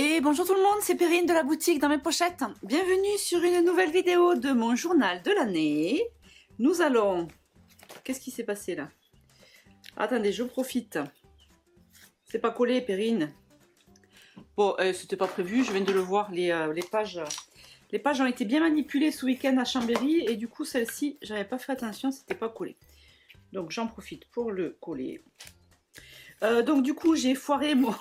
Et bonjour tout le monde, c'est Perrine de la boutique dans mes pochettes. Bienvenue sur une nouvelle vidéo de mon journal de l'année. Nous allons... Qu'est-ce qui s'est passé là? Attendez, je profite. C'est pas collé, Perrine. Bon, c'était pas prévu, je viens de le voir. Les pages ont été bien manipulées ce week-end à Chambéry. Et du coup, celle-ci, j'avais pas fait attention, c'était pas collé. Donc j'en profite pour le coller. Donc du coup j'ai foiré mon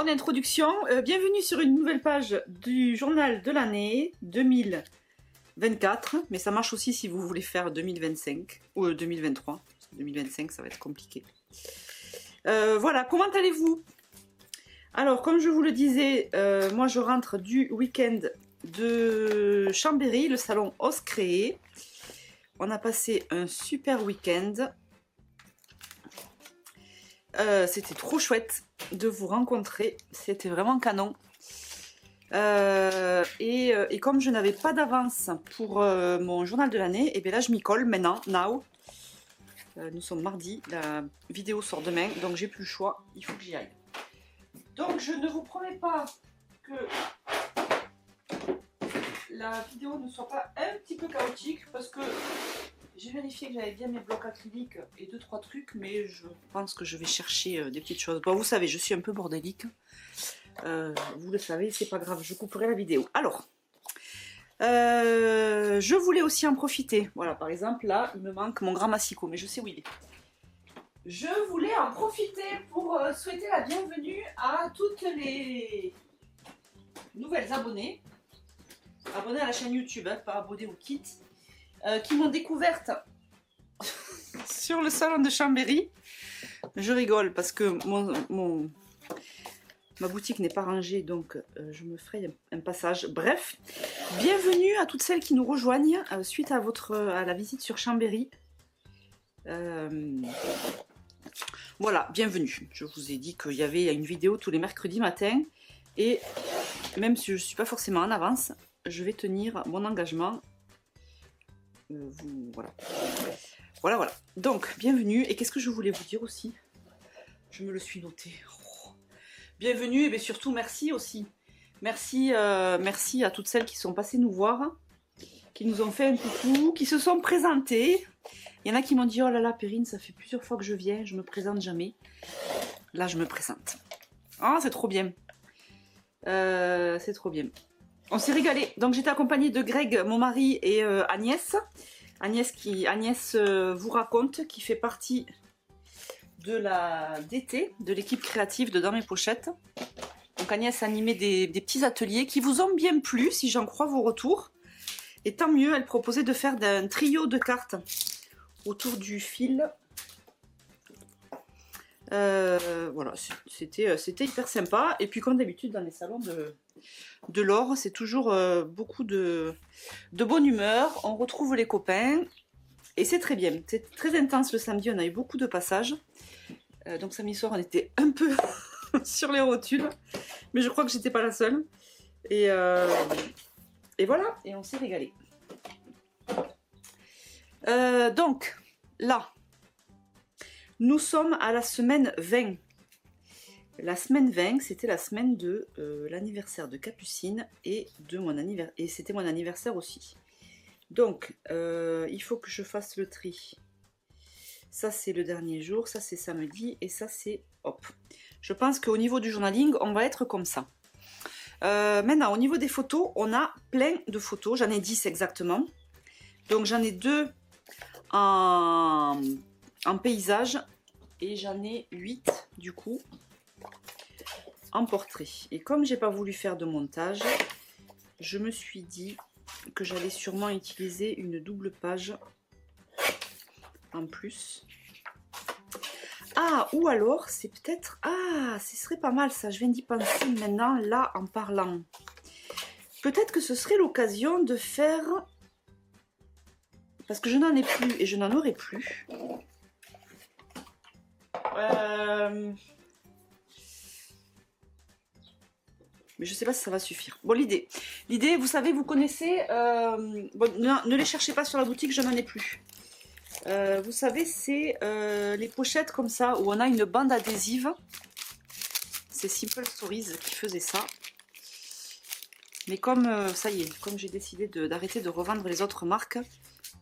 introduction. Bienvenue sur une nouvelle page du journal de l'année 2024. Mais ça marche aussi si vous voulez faire 2025 ou 2023. 2025 ça va être compliqué. Voilà, comment allez-vous? Alors comme je vous le disais, moi je rentre du week-end de Chambéry, le salon Ose Créer. On a passé un super week-end. C'était trop chouette de vous rencontrer, c'était vraiment canon. Et comme je n'avais pas d'avance pour mon journal de l'année, et bien là je m'y colle maintenant, now. Nous sommes mardi, la vidéo sort demain, donc j'ai plus le choix, il faut que j'y aille. Donc je ne vous promets pas que la vidéo ne soit pas un petit peu chaotique, parce que j'ai vérifié que j'avais bien mes blocs acryliques et 2-3 trucs, mais je pense que je vais chercher des petites choses. Bon, vous savez, je suis un peu bordélique. Vous le savez, c'est pas grave, je couperai la vidéo. Alors, je voulais aussi en profiter. Voilà, par exemple, là, il me manque mon grand massicot, mais je sais où il est. Je voulais en profiter pour souhaiter la bienvenue à toutes les nouvelles abonnées. Abonnées à la chaîne YouTube, hein, pas abonnées au kit. Qui m'ont découverte sur le salon de Chambéry. Je rigole parce que ma boutique n'est pas rangée, donc je me ferai un passage. Bref, bienvenue à toutes celles qui nous rejoignent suite à la visite sur Chambéry. Voilà, bienvenue. Je vous ai dit qu'il y avait une vidéo tous les mercredis matin et même si je ne suis pas forcément en avance, je vais tenir mon engagement. Voilà. Donc, bienvenue. Et qu'est-ce que je voulais vous dire aussi? Je me le suis noté. Oh. Bienvenue, et bien surtout merci aussi. Merci à toutes celles qui sont passées nous voir, qui nous ont fait un coucou, qui se sont présentées. Il y en a qui m'ont dit, oh là là, Perrine, ça fait plusieurs fois que je viens, je me présente jamais. Là, je me présente. Ah, c'est trop bien. C'est trop bien. On s'est régalé. Donc j'étais accompagnée de Greg, mon mari, et Agnès. Agnès vous raconte, qui fait partie de la DT, de l'équipe créative de Dans mes pochettes. Donc Agnès a animé des petits ateliers qui vous ont bien plu, si j'en crois vos retours. Et tant mieux, elle proposait de faire un trio de cartes autour du fil. Voilà, c'était hyper sympa. Et puis comme d'habitude dans les salons de l'or, c'est toujours beaucoup de bonne humeur. On retrouve les copains et c'est très bien. C'est très intense le samedi, on a eu beaucoup de passages. Donc samedi soir on était un peu sur les rotules, mais je crois que j'étais pas la seule. Et voilà, et on s'est régalé. Donc là, nous sommes à la semaine 20. La semaine 20, c'était la semaine de l'anniversaire de Capucine et c'était mon anniversaire aussi. Donc, il faut que je fasse le tri. Ça, c'est le dernier jour, ça, c'est samedi, et ça, c'est... Hop. Je pense qu'au niveau du journaling, on va être comme ça. Maintenant, au niveau des photos, on a plein de photos. J'en ai 10 exactement. Donc, j'en ai 2 en paysage et j'en ai 8 du coup en portrait. Et comme j'ai pas voulu faire de montage, je me suis dit que j'allais sûrement utiliser une double page en plus. Ah, ou alors c'est peut-être... Ah, ce serait pas mal ça, je viens d'y penser maintenant là en parlant. Peut-être que ce serait l'occasion de faire... Parce que je n'en ai plus et je n'en aurai plus. Mais je sais pas si ça va suffire. Bon, l'idée, vous savez, vous connaissez... bon, ne les cherchez pas sur la boutique, je n'en ai plus. Vous savez, c'est les pochettes comme ça, où on a une bande adhésive. c'est Simple Stories qui faisait ça. Mais comme, ça y est, comme j'ai décidé d'arrêter de revendre les autres marques,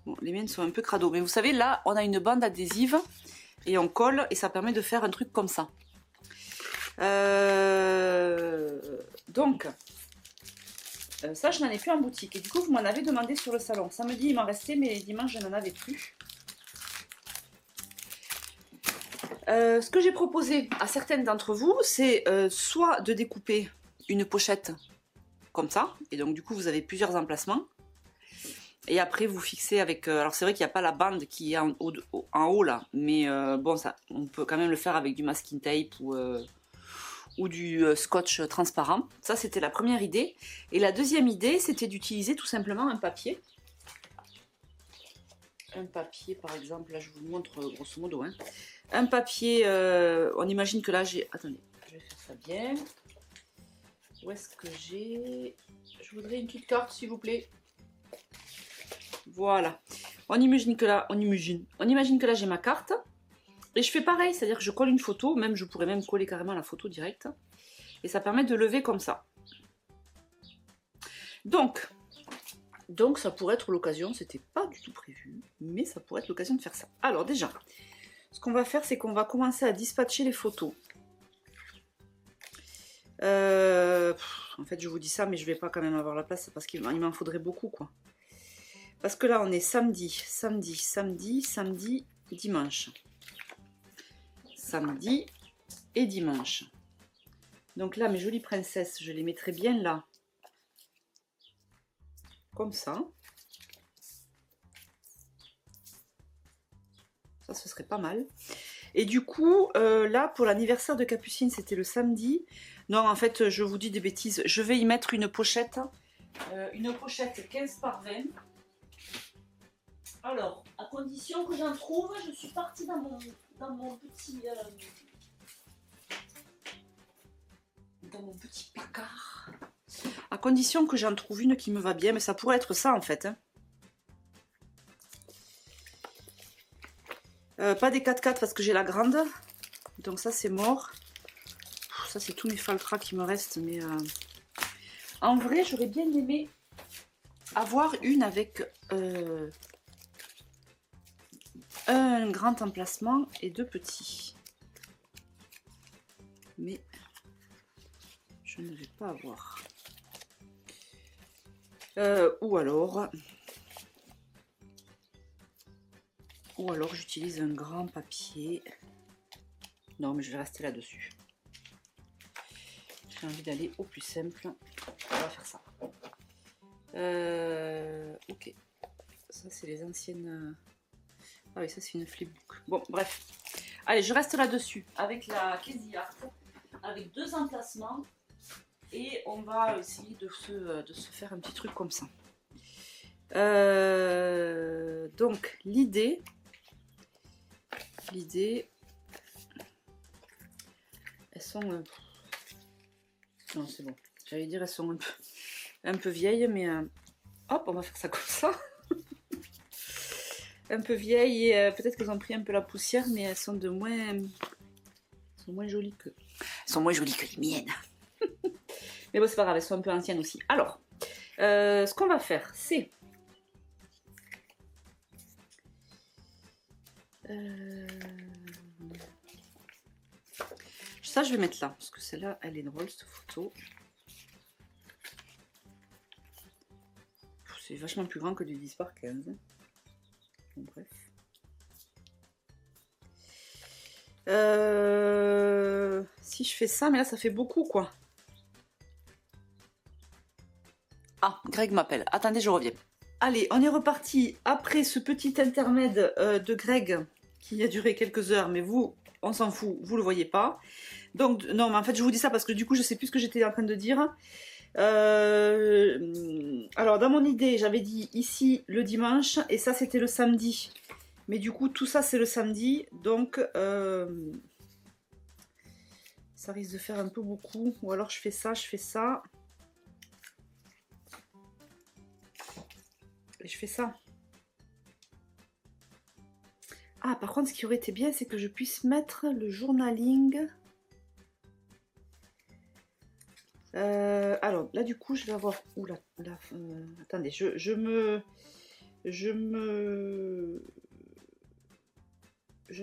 bon, les miennes sont un peu crado. Mais vous savez, là, on a une bande adhésive et on colle et ça permet de faire un truc comme ça. Donc, ça, je n'en ai plus en boutique. Et du coup, vous m'en avez demandé sur le salon. Samedi, il m'en restait, mais dimanche, je n'en avais plus. Ce que j'ai proposé à certaines d'entre vous, c'est soit de découper une pochette comme ça, et donc du coup vous avez plusieurs emplacements, et après vous fixez avec, alors c'est vrai qu'il n'y a pas la bande qui est en haut là, mais bon, ça, on peut quand même le faire avec du masking tape ou du scotch transparent. Ça c'était la première idée, et la deuxième idée c'était d'utiliser tout simplement un papier. Un papier par exemple, là je vous montre grosso modo, hein. Un papier, on imagine que là j'ai... Attendez, je vais faire ça bien. Où est-ce que j'ai... Je voudrais une petite carte s'il vous plaît. Voilà. On imagine que là j'ai ma carte. Et je fais pareil, c'est-à-dire que je colle une photo, même je pourrais même coller carrément la photo directe. Et ça permet de lever comme ça. Donc ça pourrait être l'occasion, c'était pas du tout prévu, mais ça pourrait être l'occasion de faire ça. Alors déjà, ce qu'on va faire, c'est qu'on va commencer à dispatcher les photos. En fait, je vous dis ça, mais je vais pas quand même avoir la place parce qu'il m'en faudrait beaucoup, quoi. Parce que là, on est samedi, dimanche. Samedi et dimanche. Donc là, mes jolies princesses, je les mettrai bien là. Comme ça. Ça, ce serait pas mal. Et du coup, là, pour l'anniversaire de Capucine, c'était le samedi. Non, en fait, je vous dis des bêtises. Je vais y mettre une pochette 15 par 20. Alors, à condition que j'en trouve, je suis partie dans mon petit placard. À condition que j'en trouve une qui me va bien, mais ça pourrait être ça en fait. Hein. Pas des 4x4 parce que j'ai la grande. Donc ça c'est mort. Ça c'est tous mes faltras qui me restent. Mais en vrai j'aurais bien aimé avoir une avec un grand emplacement et deux petits. Mais je ne vais pas avoir. Ou alors j'utilise un grand papier. Non, mais je vais rester là-dessus. J'ai envie d'aller au plus simple. On va faire ça. Ok. Ça, c'est les anciennes... Ah oui, ça, c'est une flipbook. Bon, bref. Allez, je reste là-dessus avec la Casey Art, avec deux emplacements. Et on va essayer de se faire un petit truc comme ça. Donc, l'idée, elles sont... non, c'est bon. J'allais dire elles sont un peu vieilles, mais... hop, on va faire ça comme ça. Un peu vieilles et peut-être qu'elles ont pris un peu la poussière, mais elles sont moins jolies que... Elles sont moins jolies que les miennes. Mais bon, c'est pas grave, elles sont un peu anciennes aussi. Alors, ce qu'on va faire, c'est... Ça, je vais mettre là, parce que celle-là, elle est drôle, cette photo. C'est vachement plus grand que du 10 par 15. Bon, bref. Si je fais ça, mais là, ça fait beaucoup, quoi. Ah, Greg m'appelle. Attendez, je reviens. Allez, on est reparti après ce petit intermède de Greg qui a duré quelques heures, mais vous, on s'en fout, vous le voyez pas. Donc, non, mais en fait, je vous dis ça parce que du coup, je sais plus ce que j'étais en train de dire. Alors, dans mon idée, j'avais dit ici le dimanche et ça, c'était le samedi. Mais du coup, tout ça, c'est le samedi. Donc, ça risque de faire un peu beaucoup. Ou alors, je fais ça. Et je fais ça. Ah, par contre, ce qui aurait été bien, c'est que je puisse mettre le journaling Alors là du coup je vais avoir... Oula, attendez, je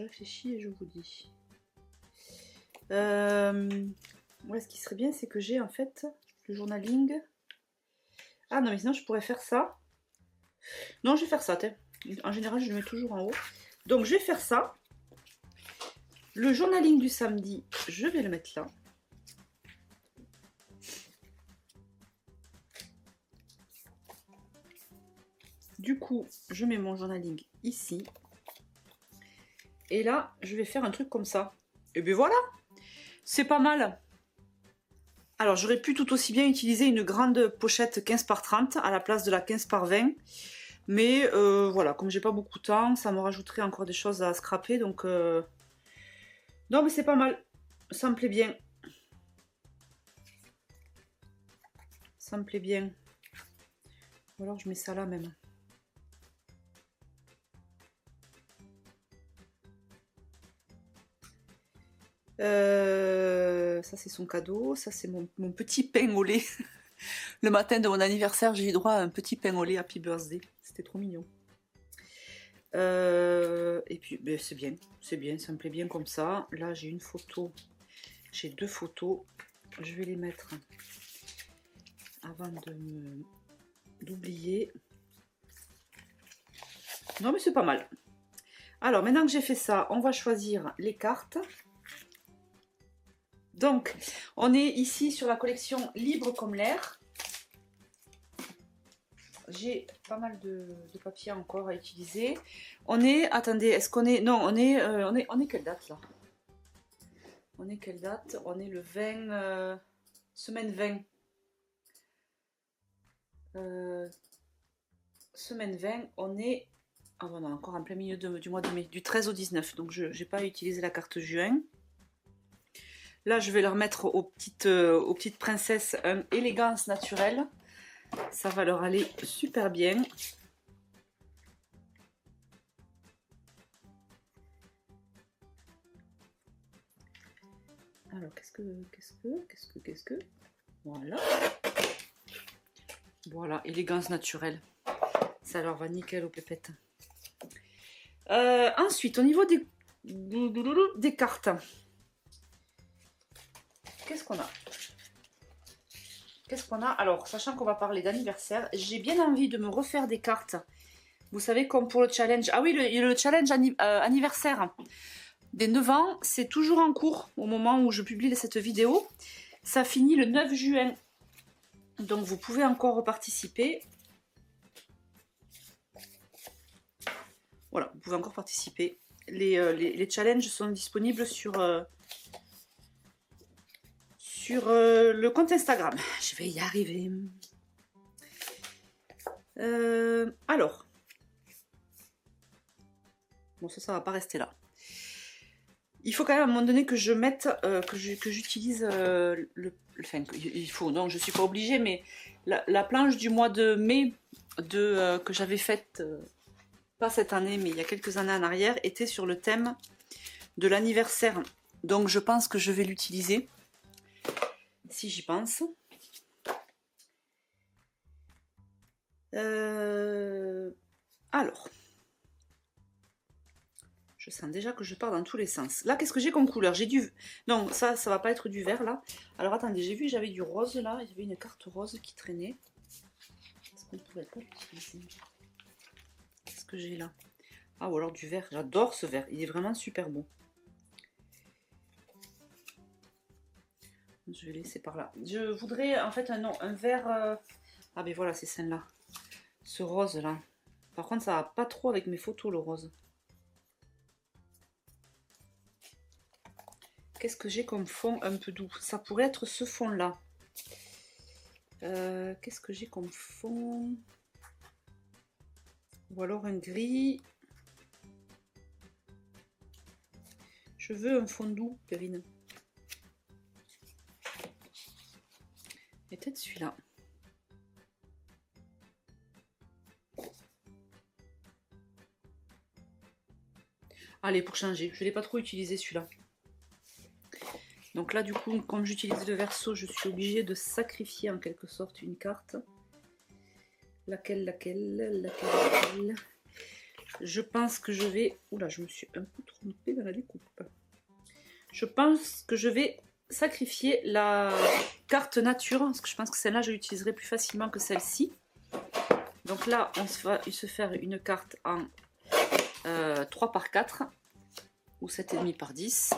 réfléchis et je vous dis. Ouais, ce qui serait bien c'est que j'ai en fait le journaling. Ah non mais sinon je pourrais faire ça. Non je vais faire ça, en général je le mets toujours en haut. Donc je vais faire ça. Le journaling du samedi, je vais le mettre là. Du coup, je mets mon journaling ici. Et là, je vais faire un truc comme ça. Et bien voilà, c'est pas mal. Alors, j'aurais pu tout aussi bien utiliser une grande pochette 15 par 30 à la place de la 15 par 20. Mais voilà, comme j'ai pas beaucoup de temps, ça me rajouterait encore des choses à scraper. Donc, non, mais c'est pas mal. Ça me plaît bien. Ça me plaît bien. Ou alors, je mets ça là même. Ça c'est son cadeau, ça c'est mon petit pain au lait. Le matin de mon anniversaire, j'ai eu droit à un petit pain au lait Happy Birthday. C'était trop mignon. Et puis ben, c'est bien, ça me plaît bien comme ça. Là j'ai une photo, j'ai 2 photos. Je vais les mettre avant d'oublier. Non mais c'est pas mal. Alors maintenant que j'ai fait ça, on va choisir les cartes. Donc, on est ici sur la collection Libre comme l'air. J'ai pas mal de papier encore à utiliser. On est, attendez, est-ce qu'on est, non, on est quelle date là? On est quelle date? On est le 20, semaine 20. Semaine 20, on est, ah bon, non, encore en plein milieu du mois de mai, du 13 au 19. Donc, je n'ai pas utilisé la carte juin. Là, je vais leur mettre aux petites princesses un élégance naturelle. Ça va leur aller super bien. Alors, qu'est-ce que... Voilà. Voilà, élégance naturelle. Ça leur va nickel aux pépettes. Ensuite, au niveau des cartes. Qu'est-ce qu'on a? Qu'est-ce qu'on a? Alors, sachant qu'on va parler d'anniversaire, j'ai bien envie de me refaire des cartes. Vous savez, comme pour le challenge. Ah oui, le challenge anniversaire des 9 ans, c'est toujours en cours au moment où je publie cette vidéo. Ça finit le 9 juin. Donc, vous pouvez encore participer. Voilà, vous pouvez encore participer. Les challenges sont disponibles sur le compte Instagram. Je vais y arriver. Alors. Bon, ça va pas rester là. Il faut quand même à un moment donné que je mette, que j'utilise enfin, il faut, non, je suis pas obligée, mais la planche du mois de mai que j'avais faite, pas cette année, mais il y a quelques années en arrière, était sur le thème de l'anniversaire. Donc je pense que je vais l'utiliser, si j'y pense. Alors. Je sens déjà que je pars dans tous les sens. Là, qu'est-ce que j'ai comme couleur? J'ai du... Non, ça va pas être du vert, là. Alors, attendez, j'ai vu, j'avais du rose, là. Il y avait une carte rose qui traînait. Est-ce qu'on ne pourrait pas l'utiliser? Qu'est-ce que j'ai là? Ah, ou alors du vert. J'adore ce vert. Il est vraiment super beau. Je vais laisser par là. Je voudrais, en fait, un vert... Ah, ben voilà, c'est celle-là. Ce rose-là. Par contre, ça va pas trop avec mes photos, le rose. Qu'est-ce que j'ai comme fond un peu doux? Ça pourrait être ce fond-là. Qu'est-ce que j'ai comme fond? Ou alors un gris. Je veux un fond doux, Perrine. Et peut-être celui-là. Allez, pour changer. Je ne l'ai pas trop utilisé, celui-là. Donc là, du coup, comme j'utilise le verso, je suis obligée de sacrifier en quelque sorte une carte. Laquelle. Je pense que je vais... Oula, je me suis un peu trompée dans la découpe. Je pense que je vais sacrifier la carte nature, parce que je pense que celle-là, je l'utiliserai plus facilement que celle-ci. Donc là, on va se faire une carte en 3 par 4 ou 7,5 par 10.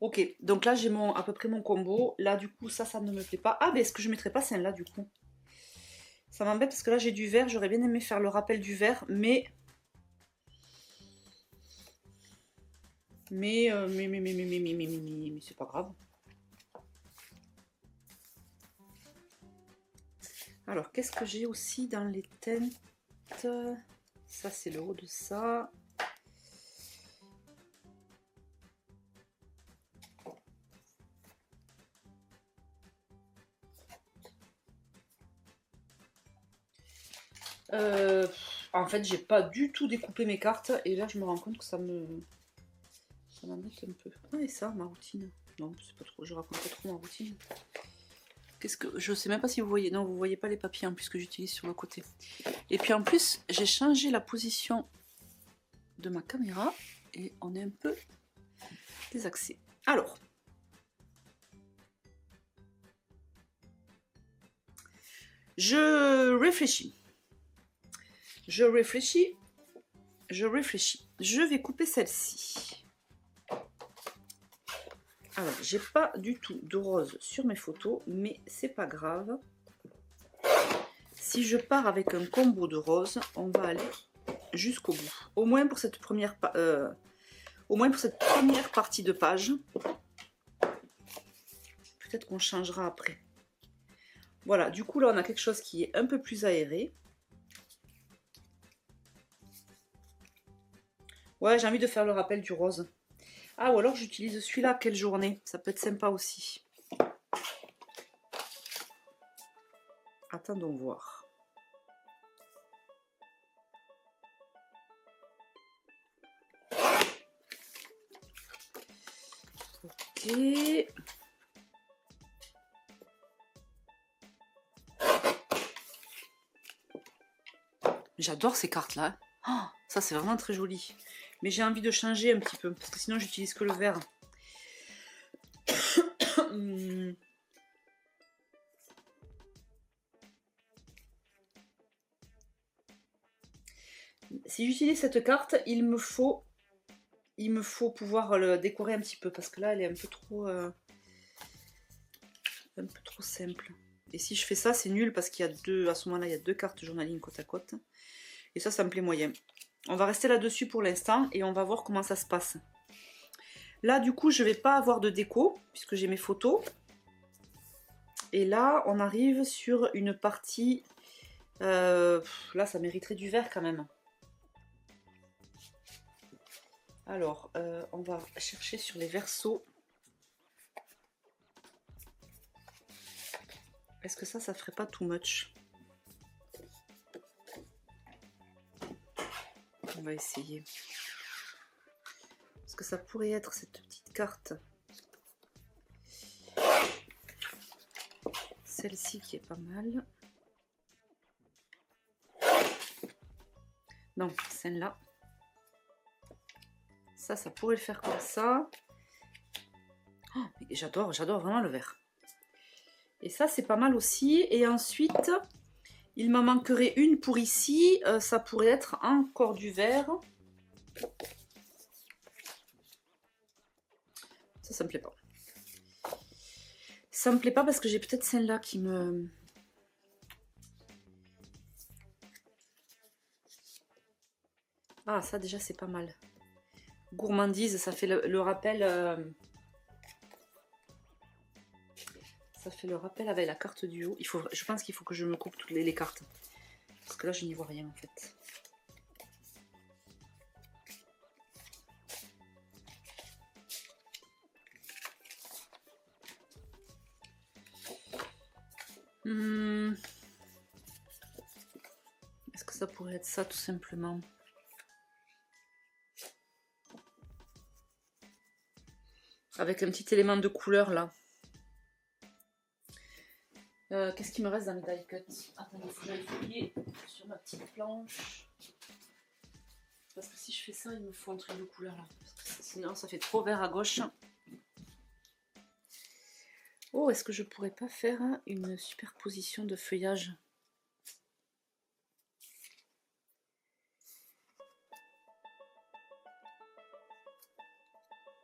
Ok, donc là j'ai à peu près mon combo. Là du coup ça ne me plaît pas. Ah mais est-ce que je ne mettrais pas celle-là du coup? Ça m'embête parce que là j'ai du vert. J'aurais bien aimé faire le rappel du vert. Mais c'est pas grave. Alors qu'est-ce que j'ai aussi dans les teintes? Ça c'est le haut de ça. En fait, j'ai pas du tout découpé mes cartes et là je me rends compte que ça m'embête un peu. Ah et ça, ma routine. Non, c'est pas trop, je raconte pas trop ma routine. Qu'est-ce que je sais même pas si vous voyez. Non, vous voyez pas les papiers hein, puisque j'utilise sur le côté. Et puis en plus, j'ai changé la position de ma caméra et on est un peu désaxé. Alors, je réfléchis. Je vais couper celle-ci. Alors, j'ai pas du tout de rose sur mes photos, mais c'est pas grave. Si je pars avec un combo de rose, on va aller jusqu'au bout. Au moins pour cette première partie de page. Peut-être qu'on changera après. Voilà, du coup là on a quelque chose qui est un peu plus aéré. Ouais, j'ai envie de faire le rappel du rose. Ah, ou alors j'utilise celui-là, quelle journée. Ça peut être sympa aussi. Attendons voir. Ok. J'adore ces cartes-là. Oh, ça, c'est vraiment très joli. Mais j'ai envie de changer un petit peu, parce que sinon, j'utilise que le vert. Si j'utilise cette carte, il me faut pouvoir le décorer un petit peu, parce que là, elle est un peu trop simple. Et si je fais ça, c'est nul, parce qu'il y a à ce moment-là, il y a deux cartes journaling côte à côte. Et ça me plaît moyen. On va rester là-dessus pour l'instant, et on va voir comment ça se passe. Là, du coup, je vais pas avoir de déco, puisque j'ai mes photos. Et là, on arrive sur une partie... là, ça mériterait du vert quand même. Alors, on va chercher sur les versos. Est-ce que ça ferait pas too much? On va essayer. Parce que ça pourrait être cette petite carte. Celle-ci qui est pas mal. Non, celle-là. Ça pourrait le faire comme ça. Oh, j'adore vraiment le vert. Et ça, c'est pas mal aussi. Et ensuite, il m'en manquerait une pour ici. Ça pourrait être encore du vert. Ça me plaît pas. Ça me plaît pas parce que j'ai peut-être celle-là qui me... Ah, ça déjà, c'est pas mal. Gourmandise, ça fait le rappel... Ça fait le rappel avec la carte du haut. Je pense qu'il faut que je me coupe toutes les cartes. Parce que là, je n'y vois rien en fait. Est-ce que ça pourrait être ça tout simplement? avec un petit élément de couleur là. Qu'est-ce qui me reste dans mes die cuts? Attendez, il faut que j'aille fouiller sur ma petite planche. Parce que si je fais ça, il me faut un truc de couleur là. Parce que sinon, ça fait trop vert à gauche. Oh, est-ce que je pourrais pas faire une superposition de feuillage?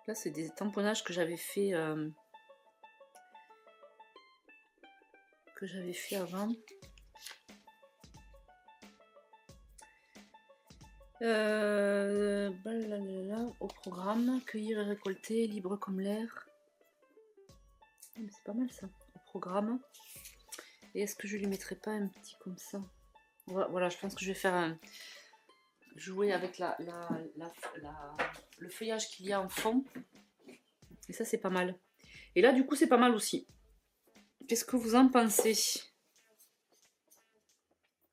Là, c'est des tamponnages que j'avais fait avant. Au programme, cueillir et récolter, libre comme l'air. C'est pas mal ça, au programme. Et est-ce que je lui mettrai pas un petit comme ça? Voilà, je pense que je vais faire jouer avec le feuillage qu'il y a en fond. Et ça, c'est pas mal. Et là, du coup, c'est pas mal aussi. Qu'est-ce que vous en pensez?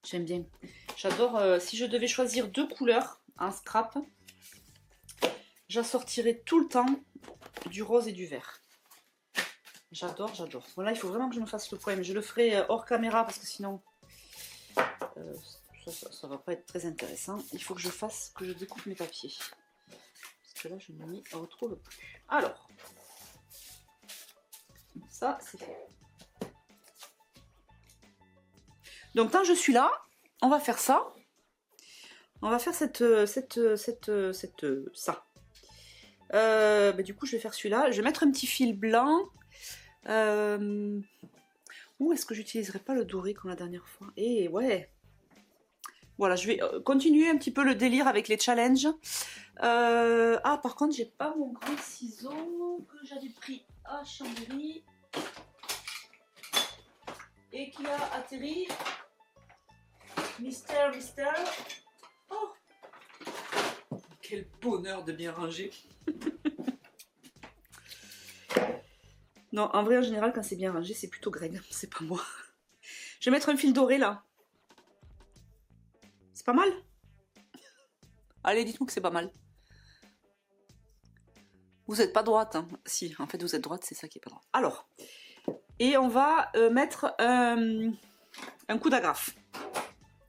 J'aime bien. J'adore. Si je devais choisir 2 couleurs en scrap, j'assortirais tout le temps du rose et du vert. J'adore, j'adore. Bon, là, il faut vraiment que je me fasse le point. Mais je le ferai hors caméra parce que sinon, ça va pas être très intéressant. Il faut que je découpe mes papiers. Parce que là, je ne m'y retrouve plus. Alors, ça, c'est fait. Donc, tant que je suis là, on va faire ça. On va faire ça. Du coup, je vais faire celui-là. Je vais mettre un petit fil blanc. Ou est-ce que j'utiliserai pas le doré comme la dernière fois? Et ouais. Voilà, je vais continuer un petit peu le délire avec les challenges. Ah, par contre, j'ai pas mon grand ciseau que j'avais pris à Chambéry et qui a atterri. Mystère. Oh, quel bonheur de bien ranger. Non, en vrai, en général, quand c'est bien rangé, c'est plutôt Greg, c'est pas moi. Je vais mettre un fil doré là. C'est pas mal? Allez, dites-moi que c'est pas mal. Vous n'êtes pas droite, hein. Si, en fait, vous êtes droite, c'est ça qui est pas droit. Alors, et on va mettre un coup d'agrafe.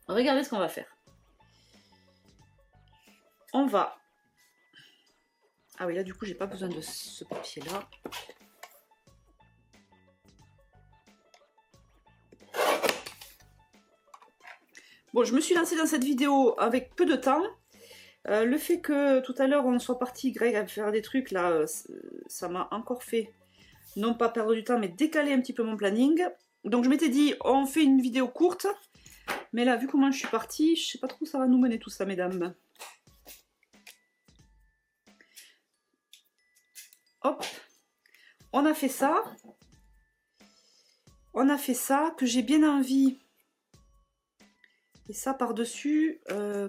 Regardez ce qu'on va faire. On va... Ah oui, là, du coup, j'ai pas besoin de ce papier-là. Bon, je me suis lancée dans cette vidéo avec peu de temps. Le fait que tout à l'heure on soit parti, Greg, à faire des trucs là, ça m'a encore fait, non pas perdre du temps, mais décaler un petit peu mon planning. Donc je m'étais dit, on fait une vidéo courte. Mais là, vu comment je suis partie, je sais pas trop où ça va nous mener tout ça, mesdames. Hop, on a fait ça. On a fait ça, que j'ai bien envie. Et ça par-dessus,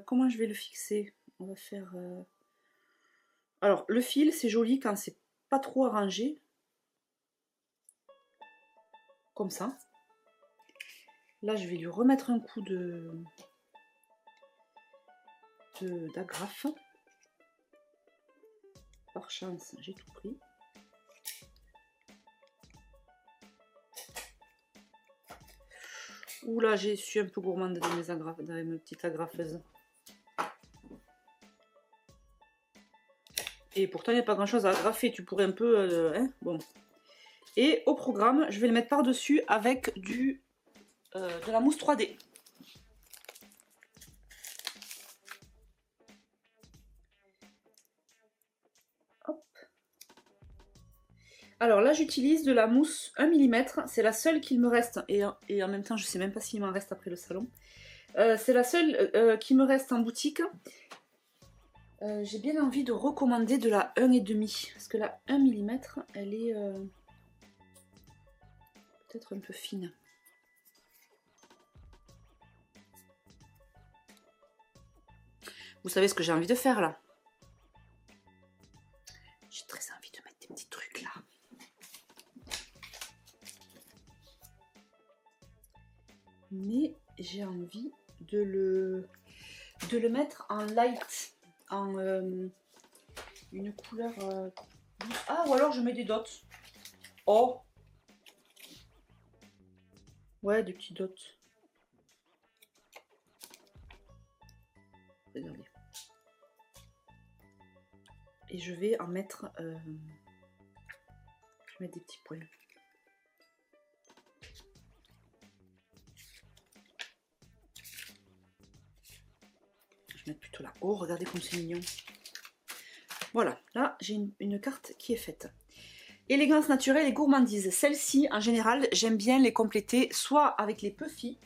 comment je vais le fixer? On va faire... Alors, le fil, c'est joli quand c'est pas trop arrangé. Comme ça. Là, je vais lui remettre un coup d'agrafe. Par chance, j'ai tout pris. Oula, je suis un peu gourmande dans mes petites agrafeuses. Et pourtant, il n'y a pas grand chose à agrafer. Tu pourrais un peu... hein, bon. Et au programme, je vais le mettre par-dessus avec de la mousse 3D. Hop. Alors là, j'utilise de la mousse 1 mm. C'est la seule qu'il me reste. Et en même temps, je ne sais même pas s'il m'en reste après le salon. C'est la seule qui me reste en boutique. J'ai bien envie de recommander de la 1,5. Parce que la 1 mm, elle est peut-être un peu fine. Vous savez ce que j'ai envie de faire là? J'ai très envie de mettre des petits trucs là. Mais j'ai envie de le mettre en light, en une couleur Ah, ou alors je mets des dots. Oh. Ouais, des petits dots. Regardez. Et je vais en mettre... je vais mettre des petits points. Je vais mettre plutôt là. Oh, regardez comme c'est mignon. Voilà, là j'ai une carte qui est faite. Élégance naturelle et gourmandise. Celle-ci, en général, j'aime bien les compléter soit avec les puffy,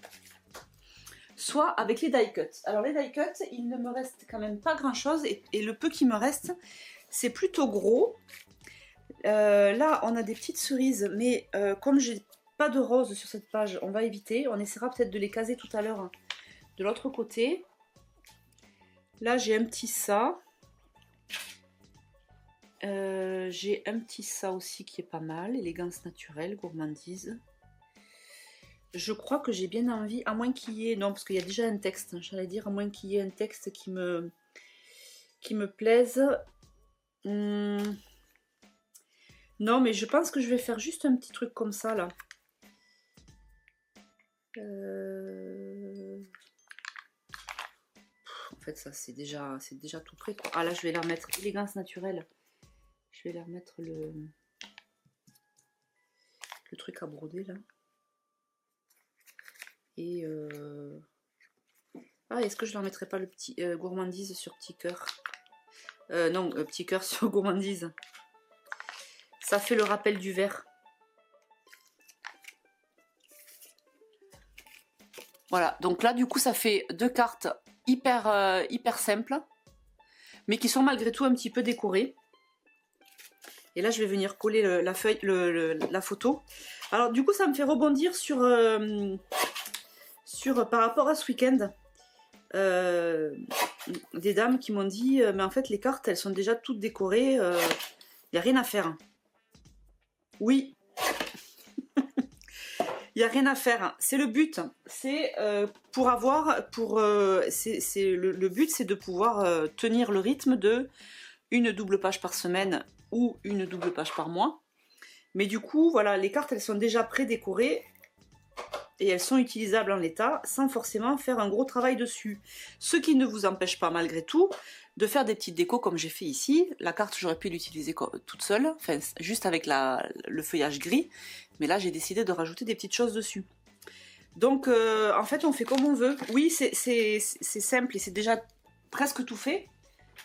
soit avec les die cut. Alors les die cut, il ne me reste quand même pas grand-chose et le peu qui me reste, c'est plutôt gros. Là, on a des petites cerises, mais comme j'ai pas de rose sur cette page, on va éviter. On essaiera peut-être de les caser tout à l'heure de l'autre côté. Là, j'ai un petit ça. J'ai un petit ça aussi qui est pas mal, élégance naturelle, gourmandise. Je crois que j'ai bien envie, à moins qu'il y ait, non parce qu'il y a déjà un texte, j'allais dire, à moins qu'il y ait un texte qui me plaise. Non mais je pense que je vais faire juste un petit truc comme ça là. En fait ça c'est déjà tout prêt quoi. Ah là je vais la remettre élégance naturelle. Je vais leur mettre le truc à broder là. Et ah, est-ce que je leur mettrai pas le petit gourmandise sur petit cœur? Non, petit cœur sur gourmandise. Ça fait le rappel du verre. Voilà, donc là du coup ça fait deux cartes hyper simples, mais qui sont malgré tout un petit peu décorées. Et là, je vais venir coller la feuille, la photo. Alors, du coup, ça me fait rebondir sur par rapport à ce week-end. Des dames qui m'ont dit, mais en fait, les cartes, elles sont déjà toutes décorées. Il n'y a rien à faire. Oui. Il n'y a rien à faire. C'est le but. C'est pour avoir... le but, c'est de pouvoir tenir le rythme de une double page par semaine ou une double page par mois. Mais du coup, voilà, les cartes, elles sont déjà pré-décorées et elles sont utilisables en l'état sans forcément faire un gros travail dessus. Ce qui ne vous empêche pas, malgré tout, de faire des petites décos comme j'ai fait ici. La carte, j'aurais pu l'utiliser toute seule, enfin, juste avec le feuillage gris. Mais là, j'ai décidé de rajouter des petites choses dessus. Donc, en fait, on fait comme on veut. Oui, c'est simple et c'est déjà presque tout fait.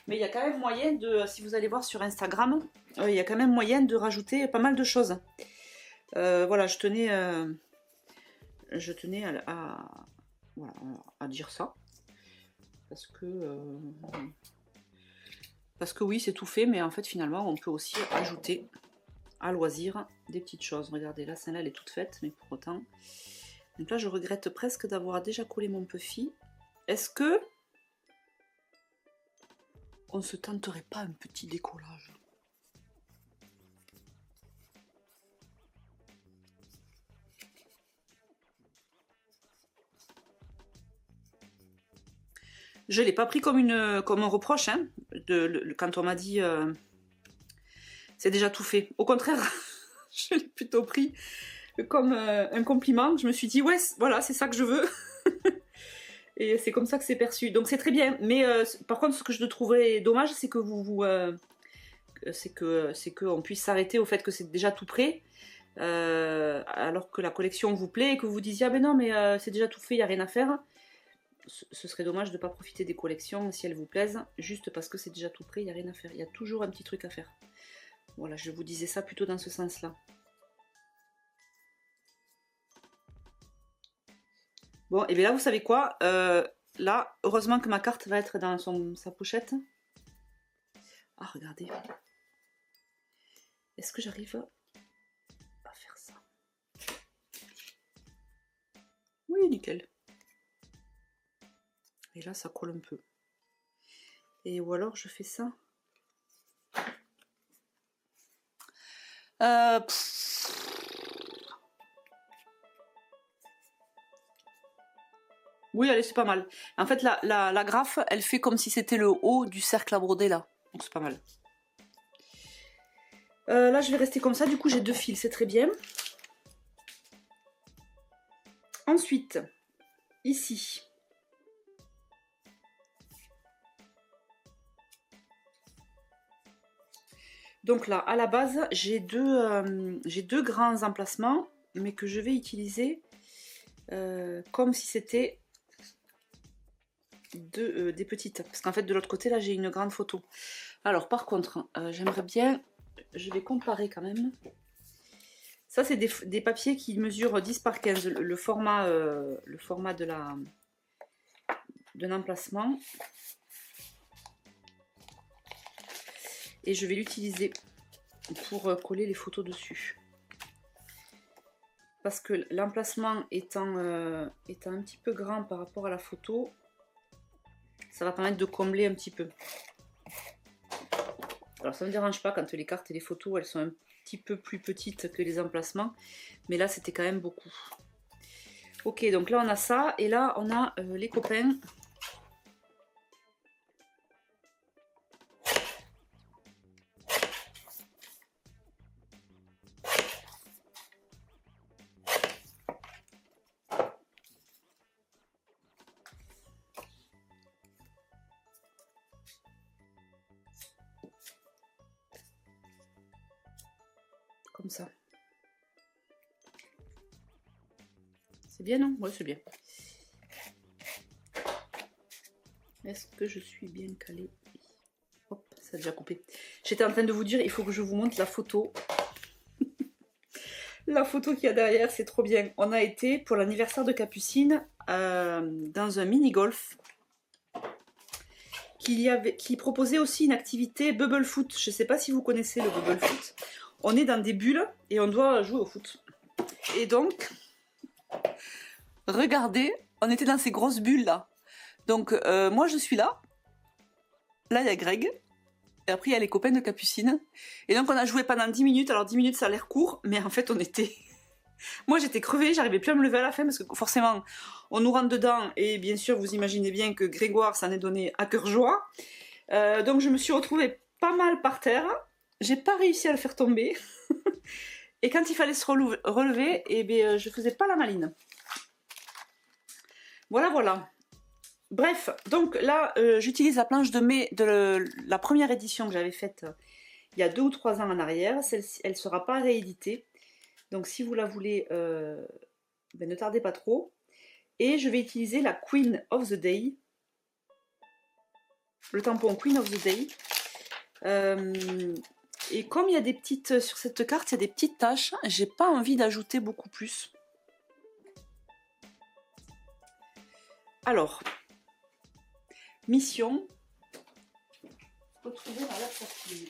Mais il y a quand même moyen de, si vous allez voir sur Instagram, il y a quand même moyen de rajouter pas mal de choses. Voilà, je tenais voilà, à dire ça. Parce que oui, c'est tout fait, mais en fait, finalement, on peut aussi ajouter à loisir des petites choses. Regardez, là, celle-là, elle est toute faite, mais pour autant. Donc là, je regrette presque d'avoir déjà collé mon puffy. Est-ce que on se tenterait pas un petit décollage? Je ne l'ai pas pris comme un reproche, hein, quand on m'a dit c'est déjà tout fait. Au contraire, je l'ai plutôt pris comme un compliment. Je me suis dit, ouais, voilà, c'est ça que je veux. Et c'est comme ça que c'est perçu. Donc c'est très bien. Mais par contre, ce que je trouverais dommage, c'est que c'est qu'on puisse s'arrêter au fait que c'est déjà tout prêt. Alors que la collection vous plaît et que vous disiez, ah ben non, mais c'est déjà tout fait, il n'y a rien à faire. Ce serait dommage de ne pas profiter des collections si elles vous plaisent, juste parce que c'est déjà tout prêt, il n'y a rien à faire. Il y a toujours un petit truc à faire. Voilà, je vous disais ça plutôt dans ce sens-là. Bon, et bien là, vous savez quoi, là, heureusement que ma carte va être dans sa pochette. Ah, regardez. Est-ce que j'arrive à faire ça? Oui, nickel. Et là, ça colle un peu. Et ou alors, je fais ça. Oui, allez, c'est pas mal. En fait, la graffe, elle fait comme si c'était le haut du cercle à broder, là. Donc, c'est pas mal. Là, je vais rester comme ça. Du coup, j'ai 2 fils, c'est très bien. Ensuite, ici. Donc là, à la base, j'ai deux grands emplacements, mais que je vais utiliser comme si c'était des petites. Parce qu'en fait, de l'autre côté, là, j'ai une grande photo. Alors, par contre, j'aimerais bien... Je vais comparer quand même. Ça, c'est des papiers qui mesurent 10 par 15, le format de l'emplacement. Et je vais l'utiliser pour coller les photos dessus. Parce que l'emplacement étant un petit peu grand par rapport à la photo, ça va permettre de combler un petit peu. Alors ça ne me dérange pas quand les cartes et les photos, elles sont un petit peu plus petites que les emplacements. Mais là, c'était quand même beaucoup. Ok, donc là, on a ça. Et là, on a les copains. Comme ça. C'est bien, non? Oui, c'est bien. Est-ce que je suis bien calée? Hop, ça a déjà coupé. J'étais en train de vous dire, il faut que je vous montre la photo. La photo qu'il y a derrière, c'est trop bien. On a été pour l'anniversaire de Capucine dans un mini-golf qui proposait aussi une activité bubble foot. Je ne sais pas si vous connaissez le bubble foot. On est dans des bulles et on doit jouer au foot. Et donc, regardez, on était dans ces grosses bulles là. Donc moi je suis là. Là il y a Greg. Et après il y a les copains de Capucine. Et donc on a joué pendant 10 minutes. Alors 10 minutes ça a l'air court, mais en fait on était... Moi j'étais crevée, j'arrivais plus à me lever à la fin parce que forcément on nous rentre dedans et bien sûr vous imaginez bien que Grégoire s'en est donné à cœur joie. Donc je me suis retrouvée pas mal par terre, j'ai pas réussi à le faire tomber et quand il fallait se relever, eh bien, je faisais pas la maline. Voilà voilà. Bref, donc là j'utilise la planche de mai de la première édition que j'avais faite il y a 2 ou 3 ans en arrière. Celle-ci elle sera pas rééditée. Donc si vous la voulez, ben, ne tardez pas trop. Et je vais utiliser la Queen of the Day. Le tampon Queen of the Day. Et comme il y a des petites... Sur cette carte, il y a des petites taches. J'ai pas envie d'ajouter beaucoup plus. Alors. Mission. Retrouver ma lettre papier.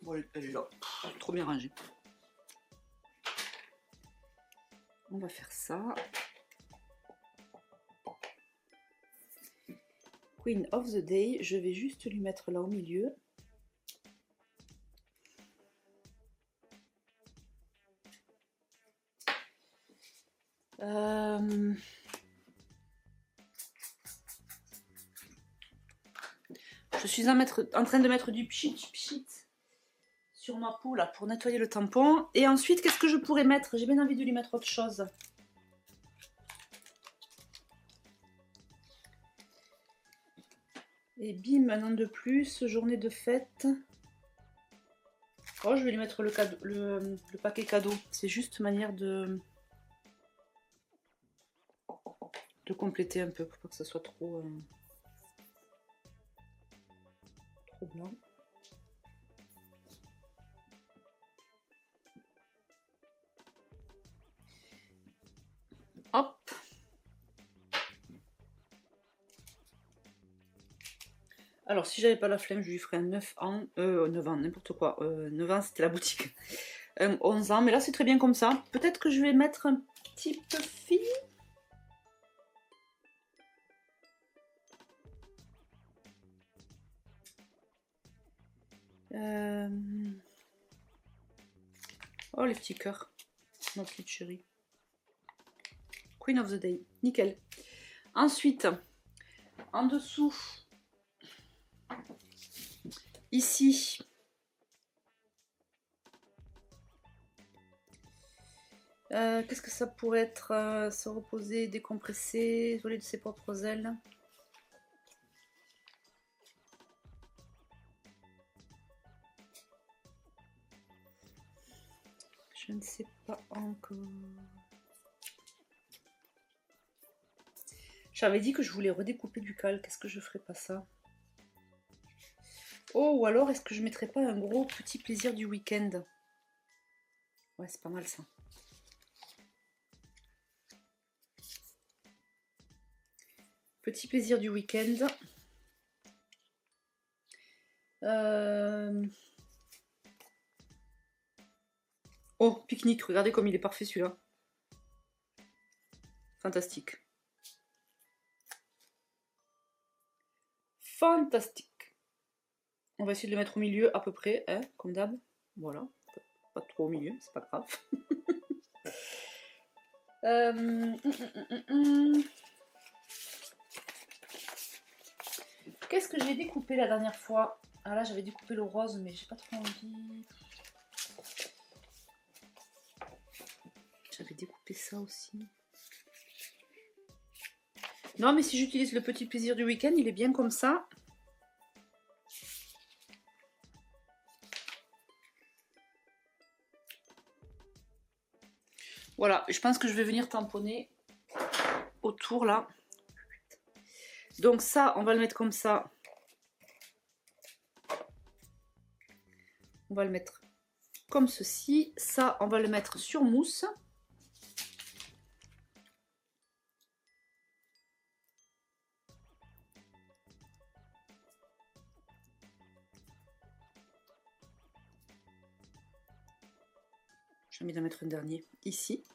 Bon, elle est là. Trop bien rangée. On va faire ça. Queen of the Day, je vais juste lui mettre là au milieu. Je suis en train de mettre du pchit sur ma peau là pour nettoyer le tampon. Et ensuite, qu'est-ce que je pourrais mettre? J'ai bien envie de lui mettre autre chose. Et bim, un an de plus, journée de fête. Oh, je vais lui mettre le paquet cadeau. C'est juste manière de compléter un peu pour pas que ça soit trop blanc. Hop. Alors, si j'avais pas la flemme, je lui ferais un 9 ans, n'importe quoi. 9 ans, c'était la boutique. 11 ans, mais là, c'est très bien comme ça. Peut-être que je vais mettre un petit peu fille. Oh, les petits cœurs. Ma petite chérie. Queen of the Day. Nickel. Ensuite, en dessous, ici, Qu'est-ce que ça pourrait être? Se reposer, décompresser, voler de ses propres ailes. Je ne sais pas encore. J'avais dit que je voulais redécouper du calque. Est-ce que je ferais pas ça? Oh, ou alors est-ce que je mettrais pas un gros petit plaisir du week-end? Ouais, c'est pas mal ça. Petit plaisir du week-end. Oh, pique-nique. Regardez comme il est parfait celui-là. Fantastique. Fantastique. On va essayer de le mettre au milieu à peu près, hein, comme d'hab. Voilà. Pas trop au milieu, c'est pas grave. Qu'est-ce que j'ai découpé la dernière fois? Ah là, j'avais découpé le rose, mais j'ai pas trop envie. J'avais découpé ça aussi. Non, mais si j'utilise le petit plaisir du week-end, il est bien comme ça. Voilà, je pense que je vais venir tamponner autour là. Donc ça, on va le mettre comme ça. On va le mettre comme ceci. Ça, on va le mettre sur mousse. J'ai envie d'en mettre un dernier ici.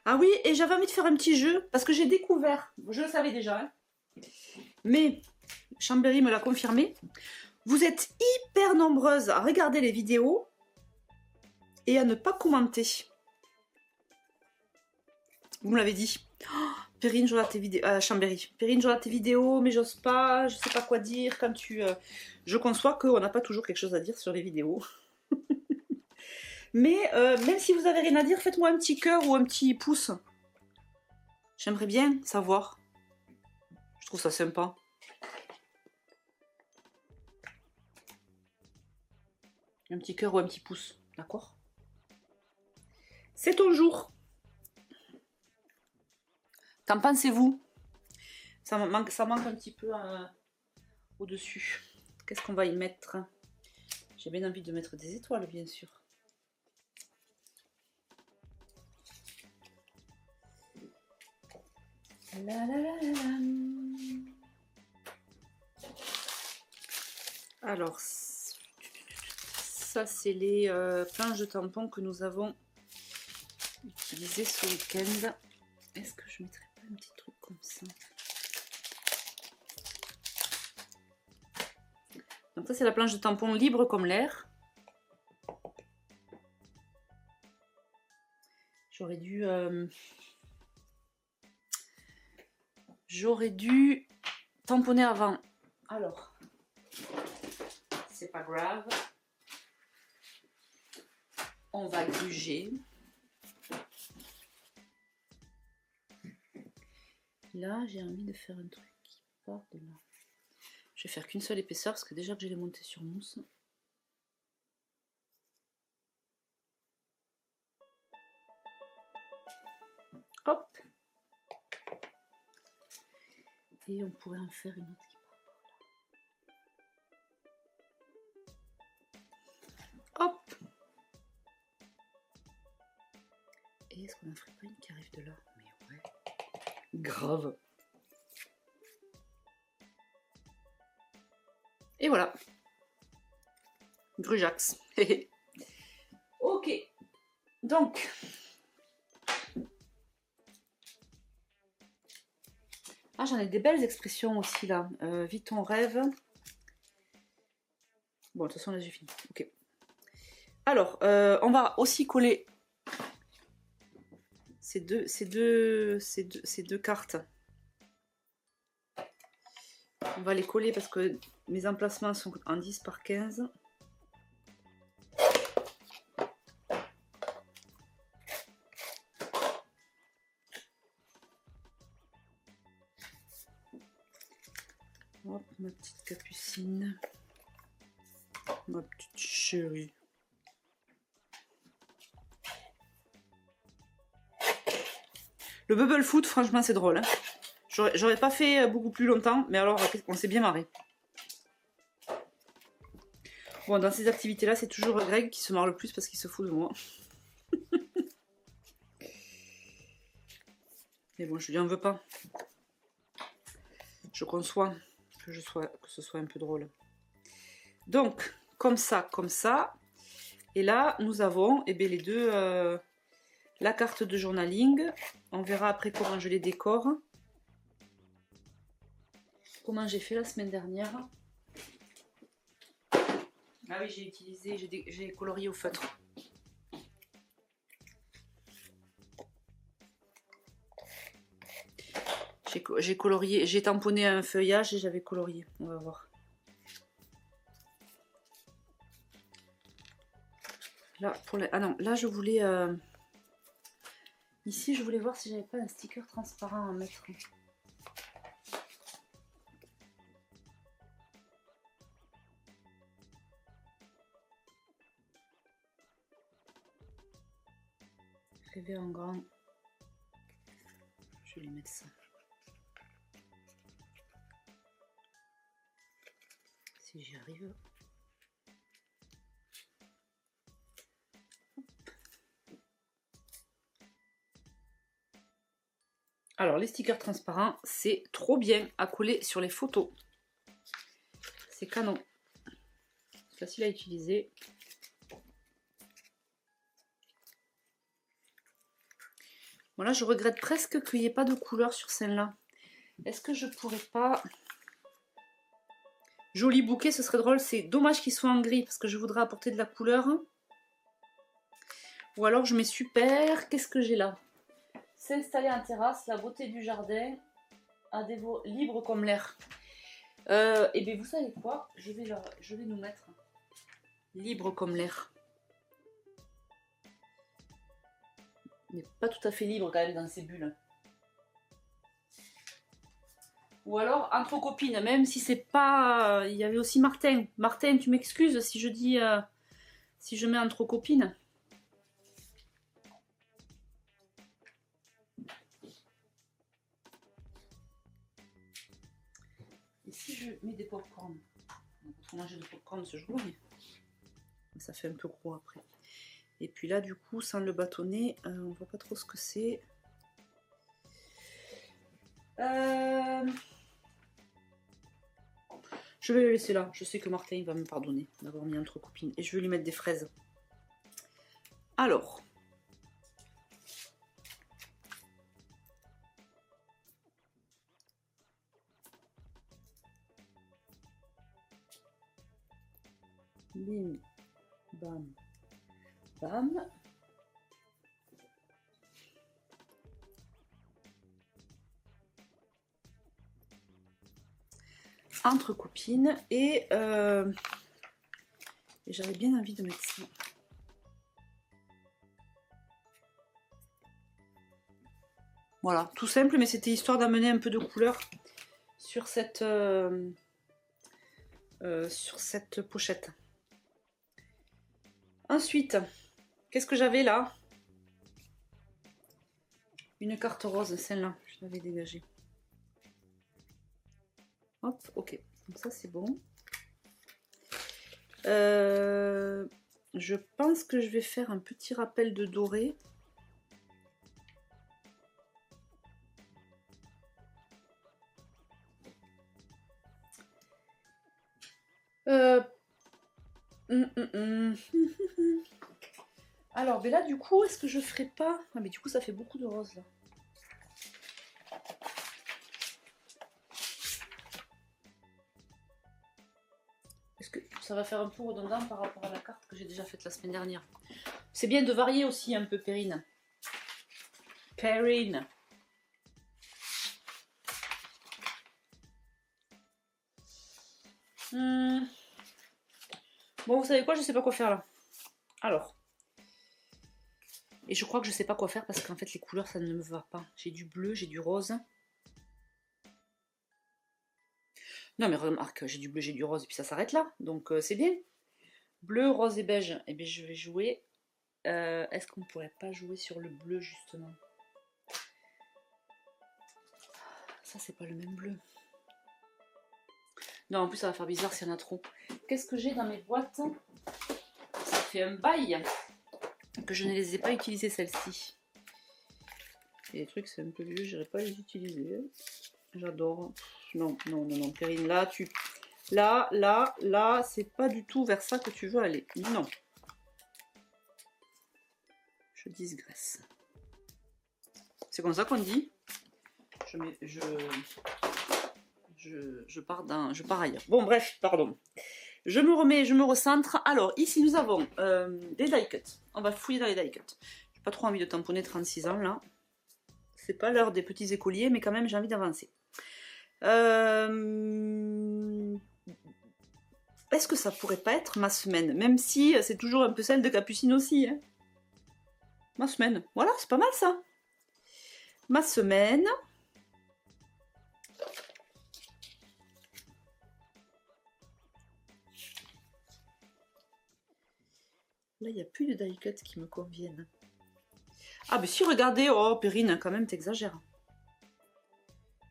Ah oui, et j'avais envie de faire un petit jeu, parce que j'ai découvert, je le savais déjà, hein, mais Chambéry me l'a confirmé, vous êtes hyper nombreuses à regarder les vidéos et à ne pas commenter. Vous me l'avez dit. Oh, Perrine, je regarde tes vidéos. Chambéry. Perrine, je regarde tes vidéos, mais j'ose pas, je sais pas quoi dire. Quand tu. Je conçois qu'on n'a pas toujours quelque chose à dire sur les vidéos. Mais même si vous avez rien à dire, faites-moi un petit cœur ou un petit pouce. J'aimerais bien savoir. Je trouve ça sympa. Un petit cœur ou un petit pouce, d'accord? C'est ton jour. Qu'en pensez-vous? Ça manque un petit peu au-dessus. Qu'est-ce qu'on va y mettre? J'ai bien envie de mettre des étoiles, bien sûr. La, la, la, la. Alors, ça c'est les planches de tampons que nous avons utilisées ce week-end. Est-ce que je mettrais pas un petit truc comme ça? Donc ça c'est la planche de tampon libre comme l'air. J'aurais dû tamponner avant. Alors, c'est pas grave. On va gruger. Là, j'ai envie de faire un truc qui part de là. Je vais faire qu'une seule épaisseur parce que déjà que j'ai les montés sur mousse. Hop. Et on pourrait en faire une autre qui part par là. Hop. Et est-ce qu'on n'en ferait pas une qui arrive de là? Mais ouais. Grave. Et voilà. Grujax. Ok. Donc. Ah, j'en ai des belles expressions aussi là. Vis ton rêve. Bon, de toute façon, là, j'ai fini. Ok. Alors, on va aussi coller ces deux cartes. On va les coller parce que mes emplacements sont en 10 par 15. Hop, ma petite capucine. Ma petite chérie. Le bubble foot, franchement, c'est drôle. Hein. J'aurais pas fait beaucoup plus longtemps, mais alors, on s'est bien marré. Bon, dans ces activités-là, c'est toujours Greg qui se marre le plus parce qu'il se fout de moi. Mais bon, je lui en veux pas. Je conçois que ce soit un peu drôle. Donc, comme ça. Et là, nous avons bien, les deux, la carte de journaling. On verra après comment je les décore. Comment j'ai fait la semaine dernière. Ah oui, j'ai colorié au feutre. J'ai colorié, j'ai tamponné un feuillage et j'avais colorié. On va voir. Là, ah non, là je voulais... Ici, je voulais voir si j'avais pas un sticker transparent à mettre. Rêver en grand. Je vais lui mettre ça. Si j'y arrive. Alors, les stickers transparents, c'est trop bien à coller sur les photos. C'est canon. Facile à utiliser. Voilà, je regrette presque qu'il n'y ait pas de couleur sur celle-là. Est-ce que je pourrais pas... Joli bouquet, ce serait drôle. C'est dommage qu'il soit en gris parce que je voudrais apporter de la couleur. Ou alors je mets super. Qu'est-ce que j'ai là? S'installer en terrasse, la beauté du jardin, libre comme l'air. Et bien vous savez quoi? Je vais nous mettre libre comme l'air. Il n'est pas tout à fait libre quand même dans ces bulles. Ou alors entre copines, même si c'est pas... Il y avait aussi Martin. Martin, tu m'excuses si je dis... si je mets entre copines. Et si je mets des pop-corn? Il faut manger des pop-corn ce jour-là, mais ça fait un peu gros après. Et puis là, du coup, sans le bâtonner, on voit pas trop ce que c'est. Je vais le laisser là. Je sais que Martin va me pardonner d'avoir mis entre copines. Et je vais lui mettre des fraises. Alors. Bim. Bam. Bam. Entre copines. Et j'avais bien envie de mettre ça. Voilà, tout simple, mais c'était histoire d'amener un peu de couleur sur cette pochette. Ensuite, qu'est-ce que j'avais là? Une carte rose, celle-là, je l'avais dégagée. Hop, ok, donc ça c'est bon. Je pense que je vais faire un petit rappel de doré. Alors, mais là, du coup, est-ce que je ferai pas... Ah, mais du coup, ça fait beaucoup de rose, là. Est-ce que ça va faire un peu redondant par rapport à la carte que j'ai déjà faite la semaine dernière? C'est bien de varier aussi un peu, Perrine. Perrine. Bon, vous savez quoi, je sais pas quoi faire là. Alors. Et je crois que je sais pas quoi faire parce qu'en fait les couleurs ça ne me va pas. J'ai du bleu, j'ai du rose. Non, mais remarque, j'ai du bleu, j'ai du rose, et puis ça s'arrête là. Donc, c'est bien. Bleu, rose et beige. Eh bien, je vais jouer. Est-ce qu'on pourrait pas jouer sur le bleu, justement? Ça, c'est pas le même bleu. Non, en plus, ça va faire bizarre s'il y en a trop. Qu'est-ce que j'ai dans mes boîtes? Ça fait un bail que je ne les ai pas utilisées, celles-ci. Il y a des trucs, c'est un peu vieux, je n'irai pas les utiliser. J'adore. Non, non, non, non, Perrine, là, là, c'est pas du tout vers ça que tu veux aller. Non. Je digresse. C'est comme ça qu'on dit. Je pars ailleurs. Bon, bref, pardon. Je me remets, je me recentre. Alors, ici, nous avons des die cuts. On va fouiller dans les die cuts. J'ai pas trop envie de tamponner 36 ans, là. C'est pas l'heure des petits écoliers, mais quand même, j'ai envie d'avancer. Est-ce que ça pourrait pas être ma semaine? Même si c'est toujours un peu celle de Capucine aussi. Hein. Ma semaine. Voilà, c'est pas mal, ça. Ma semaine... Là, il n'y a plus de die cuts qui me conviennent. Ah, mais si, regardez. Oh, Perrine, quand même, t'exagères.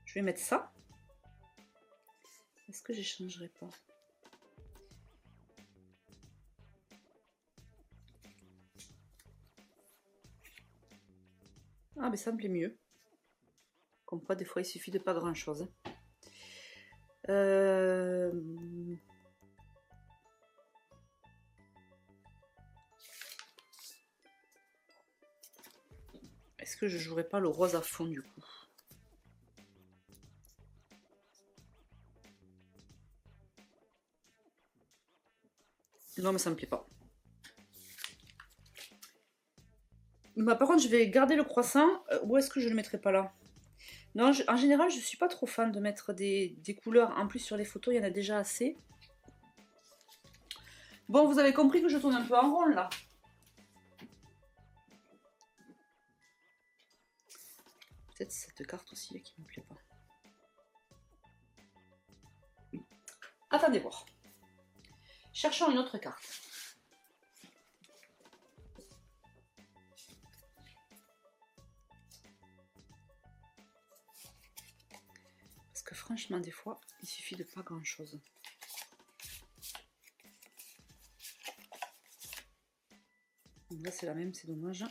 Je vais mettre ça. Est-ce que j'échangerai pas? Ah, mais ça me plaît mieux. Comme quoi, des fois, il suffit de pas grand-chose. Est-ce que je jouerai pas le rose à fond, du coup? Non, mais ça me plaît pas. Bah, par contre, je vais garder le croissant. Où est-ce que je le mettrai pas là? Non, en général, je suis pas trop fan de mettre des couleurs. En plus, sur les photos, il y en a déjà assez. Bon, vous avez compris que je tourne un peu en rond, là. Peut-être cette carte aussi qui me plaît pas. Attendez voir. Cherchons une autre carte. Parce que franchement, des fois, il suffit de pas grand-chose. Là, c'est la même, c'est dommage.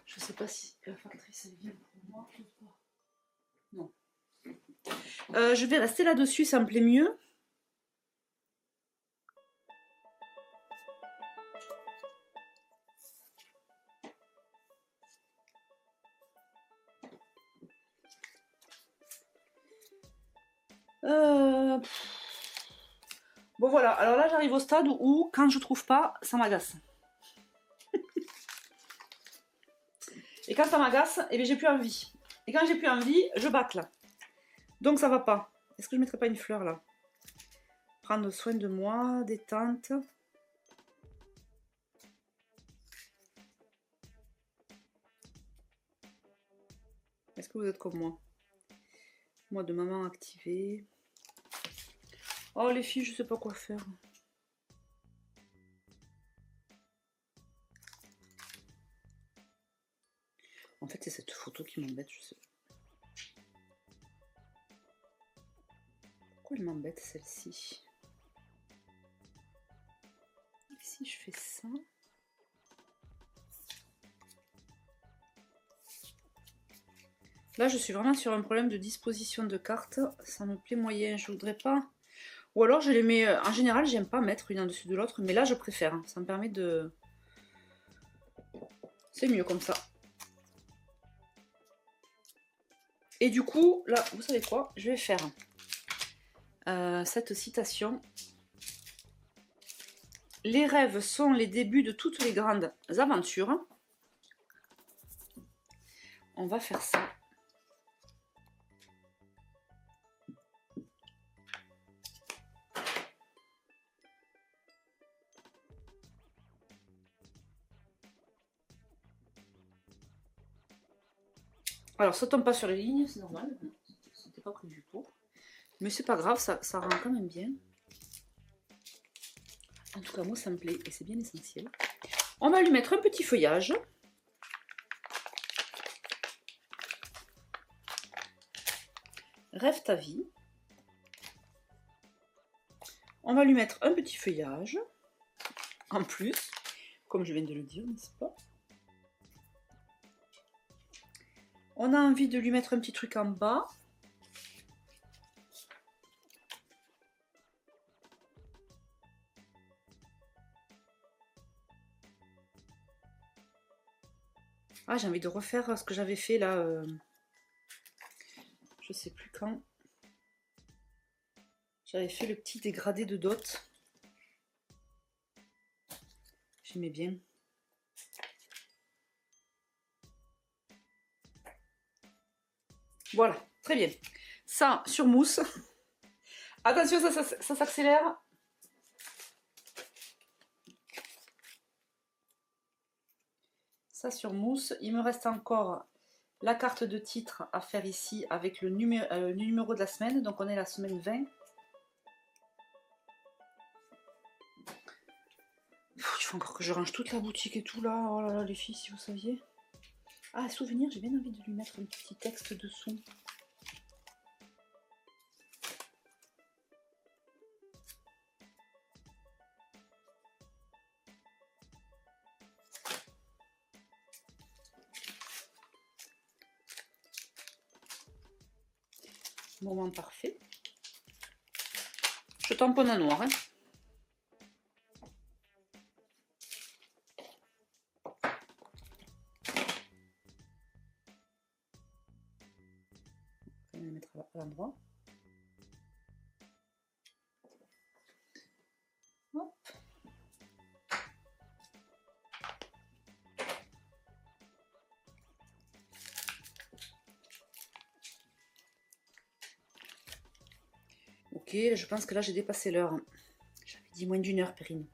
Je sais pas si la factrice elle vient pour moi ou pas. Non. Je vais rester là-dessus, ça me plaît mieux. Bon voilà, alors là j'arrive au stade où quand je trouve pas, ça m'agace. Et quand ça m'agace, eh bien j'ai plus envie. Et quand j'ai plus envie, je bâcle. Donc ça va pas. Est-ce que je mettrais pas une fleur là? Prendre soin de moi, détente. Est-ce que vous êtes comme moi? Moi de maman activée. Oh les filles, je sais pas quoi faire. En fait, c'est cette photo qui m'embête, je sais pas. Pourquoi elle m'embête celle-ci? Si je fais ça... Là, je suis vraiment sur un problème de disposition de cartes. Ça me plaît moyen, je voudrais pas... Ou alors, je les mets... En général, j'aime pas mettre une en dessus de l'autre, mais là, je préfère. Ça me permet de... C'est mieux comme ça. Et du coup, là, vous savez quoi? Je vais faire cette citation. Les rêves sont les débuts de toutes les grandes aventures. On va faire ça. Alors, ça tombe pas sur les lignes, c'est normal. C'était pas prévu pour. Mais c'est pas grave, ça rend quand même bien. En tout cas, moi, ça me plaît et c'est bien essentiel. On va lui mettre un petit feuillage. Rêve ta vie. On va lui mettre un petit feuillage. En plus, comme je viens de le dire, n'est-ce pas? On a envie de lui mettre un petit truc en bas. Ah, j'ai envie de refaire ce que j'avais fait là. Je sais plus quand. J'avais fait le petit dégradé de dot. J'aimais bien. Voilà, très bien. Ça sur mousse. Attention, ça s'accélère. Ça sur mousse. Il me reste encore la carte de titre à faire ici avec le numéro de la semaine. Donc on est la semaine 20. Il faut encore que je range toute la boutique et tout là. Oh là là les filles, si vous saviez. Ah, souvenir, j'ai bien envie de lui mettre un petit texte dessous. Moment parfait. Je tamponne à noir. Hein. On va le mettre à l'endroit. Hop. Ok, je pense que là j'ai dépassé l'heure. J'avais dit moins d'une heure, Perrine.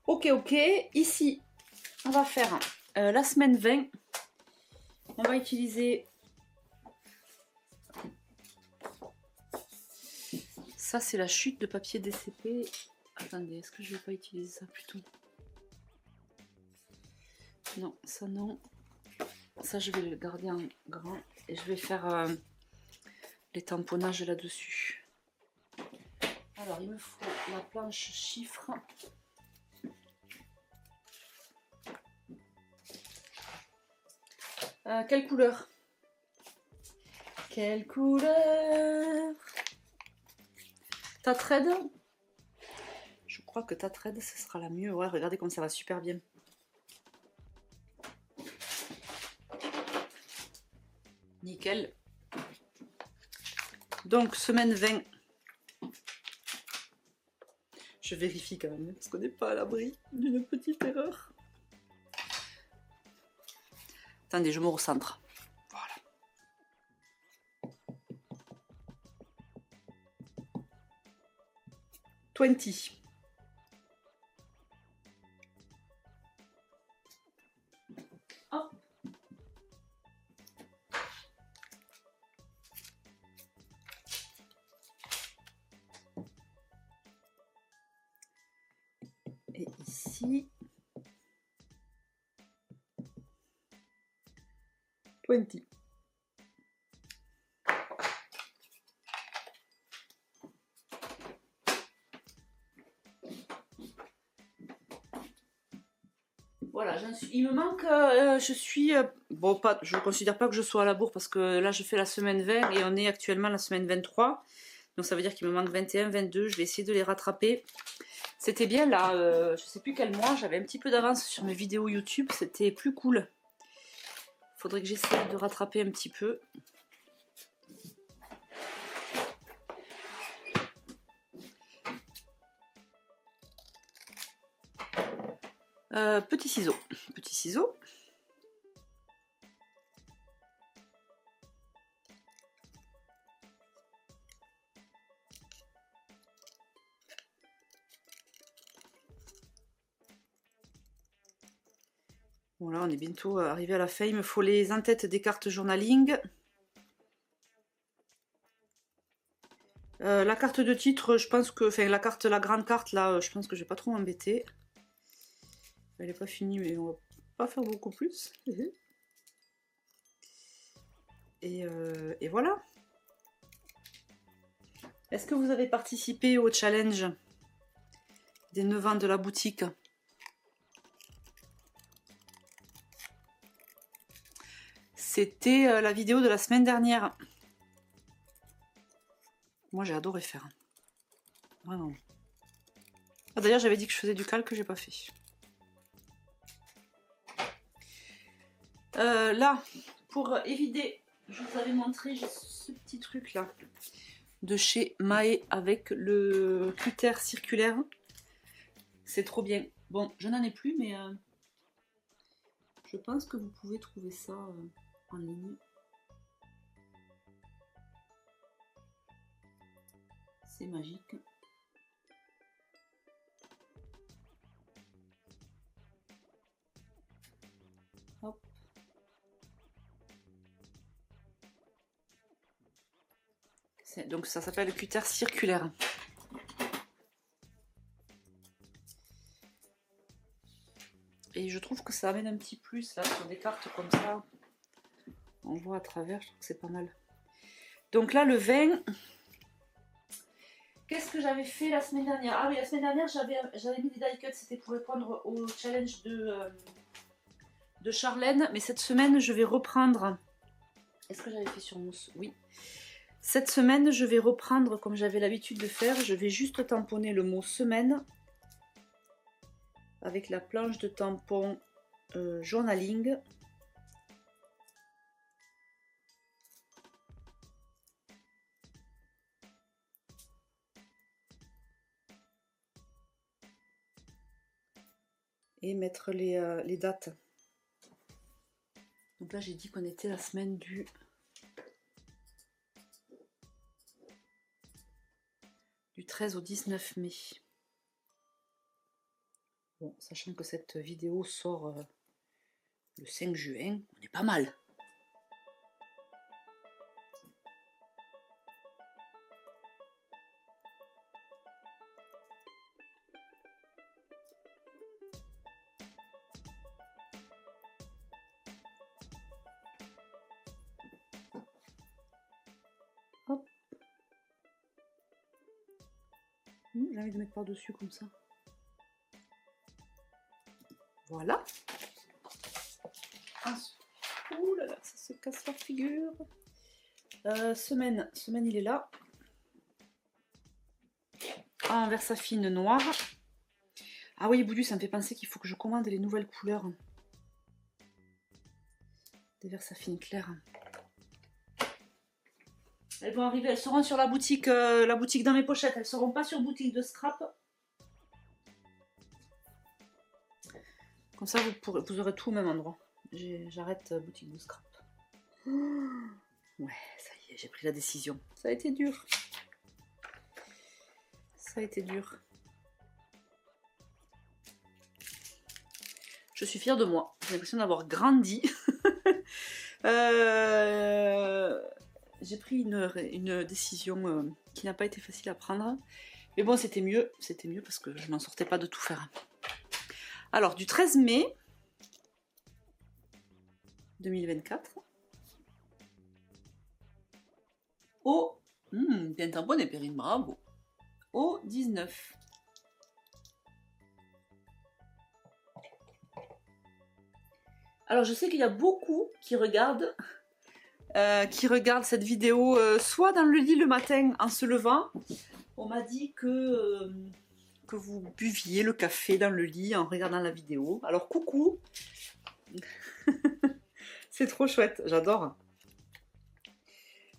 Ok, ok. Ici, on va faire la semaine 20. On va utiliser... Ça, c'est la chute de papier DCP. Attendez, est-ce que je vais pas utiliser ça plutôt? Non, ça non. Ça, je vais le garder en grand. Et je vais faire les tamponnages là-dessus. Alors, il me faut la planche chiffre. Quelle couleur? Quelle couleur? Ta trade? Je crois que ta trade, ce sera la mieux. Ouais, regardez comme ça va super bien. Nickel. Donc, semaine 20. Je vérifie quand même, parce qu'on n'est pas à l'abri d'une petite erreur. Attendez, je me recentre. Voilà. Twenty. Hop. Et ici, 20. Voilà, il me manque, je suis, bon, pas, je ne considère pas que je sois à la bourre parce que là je fais la semaine 20 et on est actuellement la semaine 23. Donc ça veut dire qu'il me manque 21, 22, je vais essayer de les rattraper. C'était bien là, je sais plus quel mois, j'avais un petit peu d'avance sur mes vidéos YouTube, c'était plus cool. Faudrait que j'essaie de rattraper un petit peu. Petit ciseau. Petit ciseau. Voilà, on est bientôt arrivé à la fin. Il me faut les en-têtes des cartes journaling. La carte de titre, je pense que... Enfin, la grande carte, là, je pense que je vais pas trop m'embêter. Elle n'est pas finie, mais on va pas faire beaucoup plus. Et voilà. Est-ce que vous avez participé au challenge des 9 ans de la boutique? C'était la vidéo de la semaine dernière. Moi, j'ai adoré faire. Vraiment. Ah, d'ailleurs, j'avais dit que je faisais du calque, j'ai pas fait. Là, pour éviter, je vous avais montré ce petit truc là de chez Mae avec le cutter circulaire. C'est trop bien. Bon, je n'en ai plus, mais je pense que vous pouvez trouver ça en ligne. C'est magique. Hop. Donc ça s'appelle le cutter circulaire. Et je trouve que ça amène un petit plus là sur des cartes comme ça. On voit à travers, je trouve que c'est pas mal. Donc là, le 20. Qu'est-ce que j'avais fait la semaine dernière? Ah oui, la semaine dernière, j'avais mis des die cuts, c'était pour répondre au challenge de Charlène. Mais cette semaine, je vais reprendre... Est-ce que j'avais fait sur mousse? Oui. Cette semaine, je vais reprendre comme j'avais l'habitude de faire. Je vais juste tamponner le mot semaine avec la planche de tampon journaling. Et mettre les dates. Donc là, j'ai dit qu'on était la semaine du 13 au 19 mai. Bon, sachant que cette vidéo sort le 5 juin, on est pas mal. Hop. J'ai envie de mettre par-dessus comme ça. Voilà. Ouh là là, ça se casse la figure. Semaine, il est là. En Versafine noir. Ah oui, Boudu, ça me fait penser qu'il faut que je commande les nouvelles couleurs. Des Versafine clairs. Elles vont arriver, elles seront sur la boutique dans mes pochettes. Elles seront pas sur boutique de scrap. Comme ça, vous aurez tout au même endroit. J'arrête boutique de scrap. Ouais, ça y est, j'ai pris la décision. Ça a été dur. Ça a été dur. Je suis fière de moi. J'ai l'impression d'avoir grandi. J'ai pris une décision qui n'a pas été facile à prendre. Mais bon, c'était mieux. C'était mieux parce que je n'en sortais pas de tout faire. Alors, du 13 mai 2024 au... bien tamponné, Perrine, bravo. Au 19. Alors, je sais qu'il y a beaucoup qui regardent cette vidéo soit dans le lit le matin en se levant. On m'a dit que vous buviez le café dans le lit en regardant la vidéo. Alors coucou. C'est trop chouette, j'adore.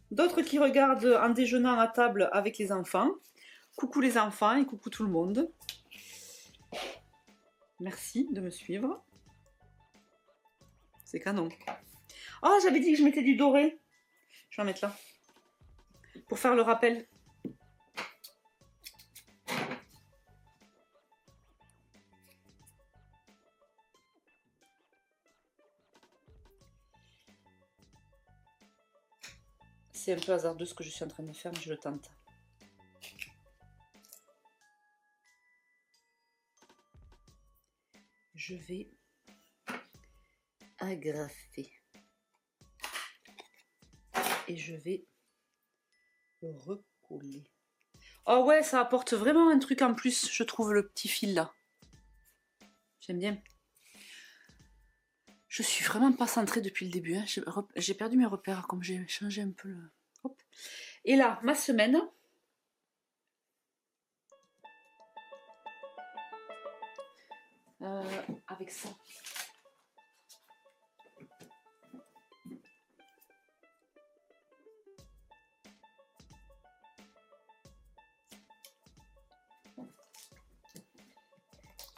D'autres qui regardent en déjeunant à table avec les enfants. Coucou les enfants et coucou tout le monde. Merci de me suivre. C'est canon. Oh, j'avais dit que je mettais du doré. Je vais en mettre là. Pour faire le rappel. C'est un peu hasardeux ce que je suis en train de faire, mais je le tente. Je vais agrafer. Et je vais recoller. Oh ouais, ça apporte vraiment un truc en plus, je trouve, le petit fil là. J'aime bien. Je suis vraiment pas centrée depuis le début. Hein. J'ai perdu mes repères, comme j'ai changé un peu le... Hop. Et là, ma semaine. Avec ça.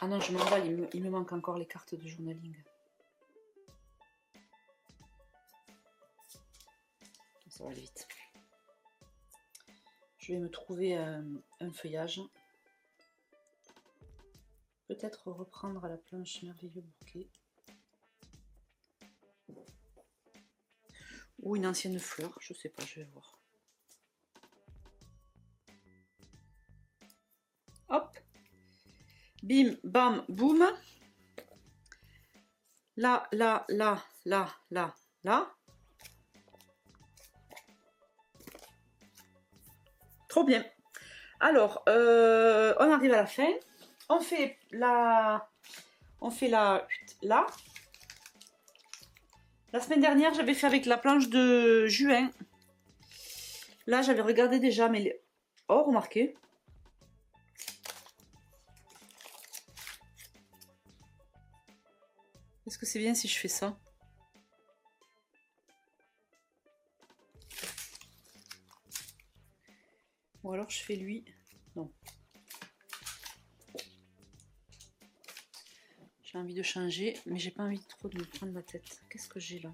Ah non, je m'emballe, il me manque encore les cartes de journaling. Ça va aller vite. Je vais me trouver un feuillage. Peut-être reprendre à la planche merveilleux bouquet. Ou une ancienne fleur, je sais pas, je vais voir. Hop. Bim, bam, boum. Là, là, là, là, là, là. Trop bien. Alors, on arrive à la fin. On fait la là. La semaine dernière, j'avais fait avec la planche de juin. Là, j'avais regardé déjà, mais les... Oh, remarquez. Est-ce que c'est bien si je fais ça? Ou alors je fais lui. Non. J'ai envie de changer, mais j'ai pas envie trop de me prendre la tête. Qu'est-ce que j'ai là?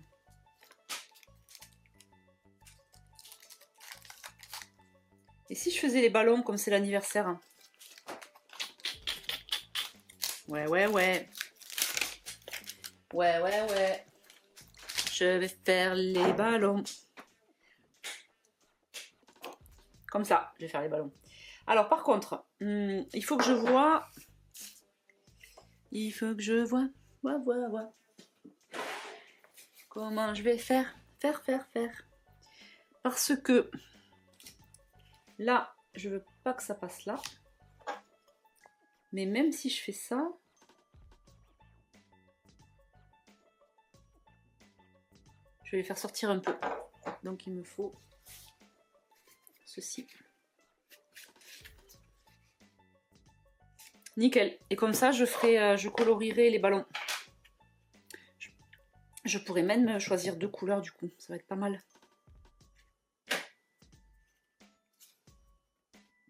Et si je faisais les ballons comme c'est l'anniversaire? Ouais, ouais, ouais. Ouais, ouais, ouais. Je vais faire les ballons. Comme ça, je vais faire les ballons. Alors, par contre, il faut que je vois... Il faut que je vois. Vois. Comment je vais faire. Parce que là, je veux pas que ça passe là. Mais même si je fais ça... Je vais les faire sortir un peu. Donc il me faut ceci. Nickel. Et comme ça, je colorierai les ballons. Je pourrais même choisir 2 couleurs du coup. Ça va être pas mal.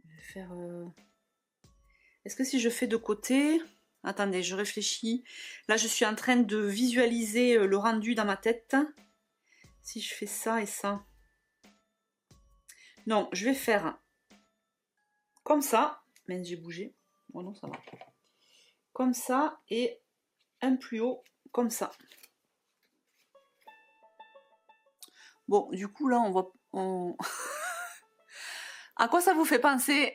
Je vais faire... Est-ce que si je fais de côté... Attendez, je réfléchis. Là, je suis en train de visualiser le rendu dans ma tête. Si je fais ça et ça... Non, je vais faire comme ça. Mais j'ai bougé. Oh non, ça va. Comme ça et un plus haut comme ça. Bon, du coup, là, on voit... À quoi ça vous fait penser?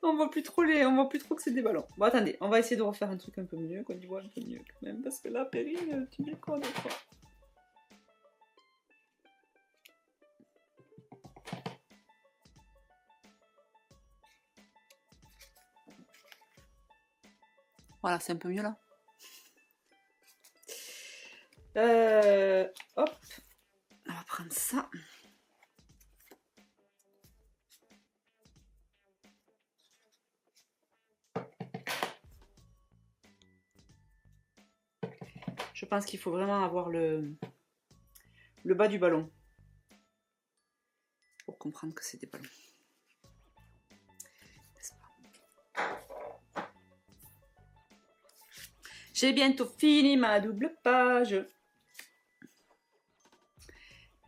On voit plus trop que c'est des ballons. Bon, attendez, on va essayer de refaire un truc un peu mieux, qu'on y voit un peu mieux quand même, parce que là, Perrine, tu déconnes quoi. Voilà, c'est un peu mieux là. Hop, on va prendre ça. Je pense qu'il faut vraiment avoir le bas du ballon pour comprendre que c'est des ballons. J'ai bientôt fini ma double page.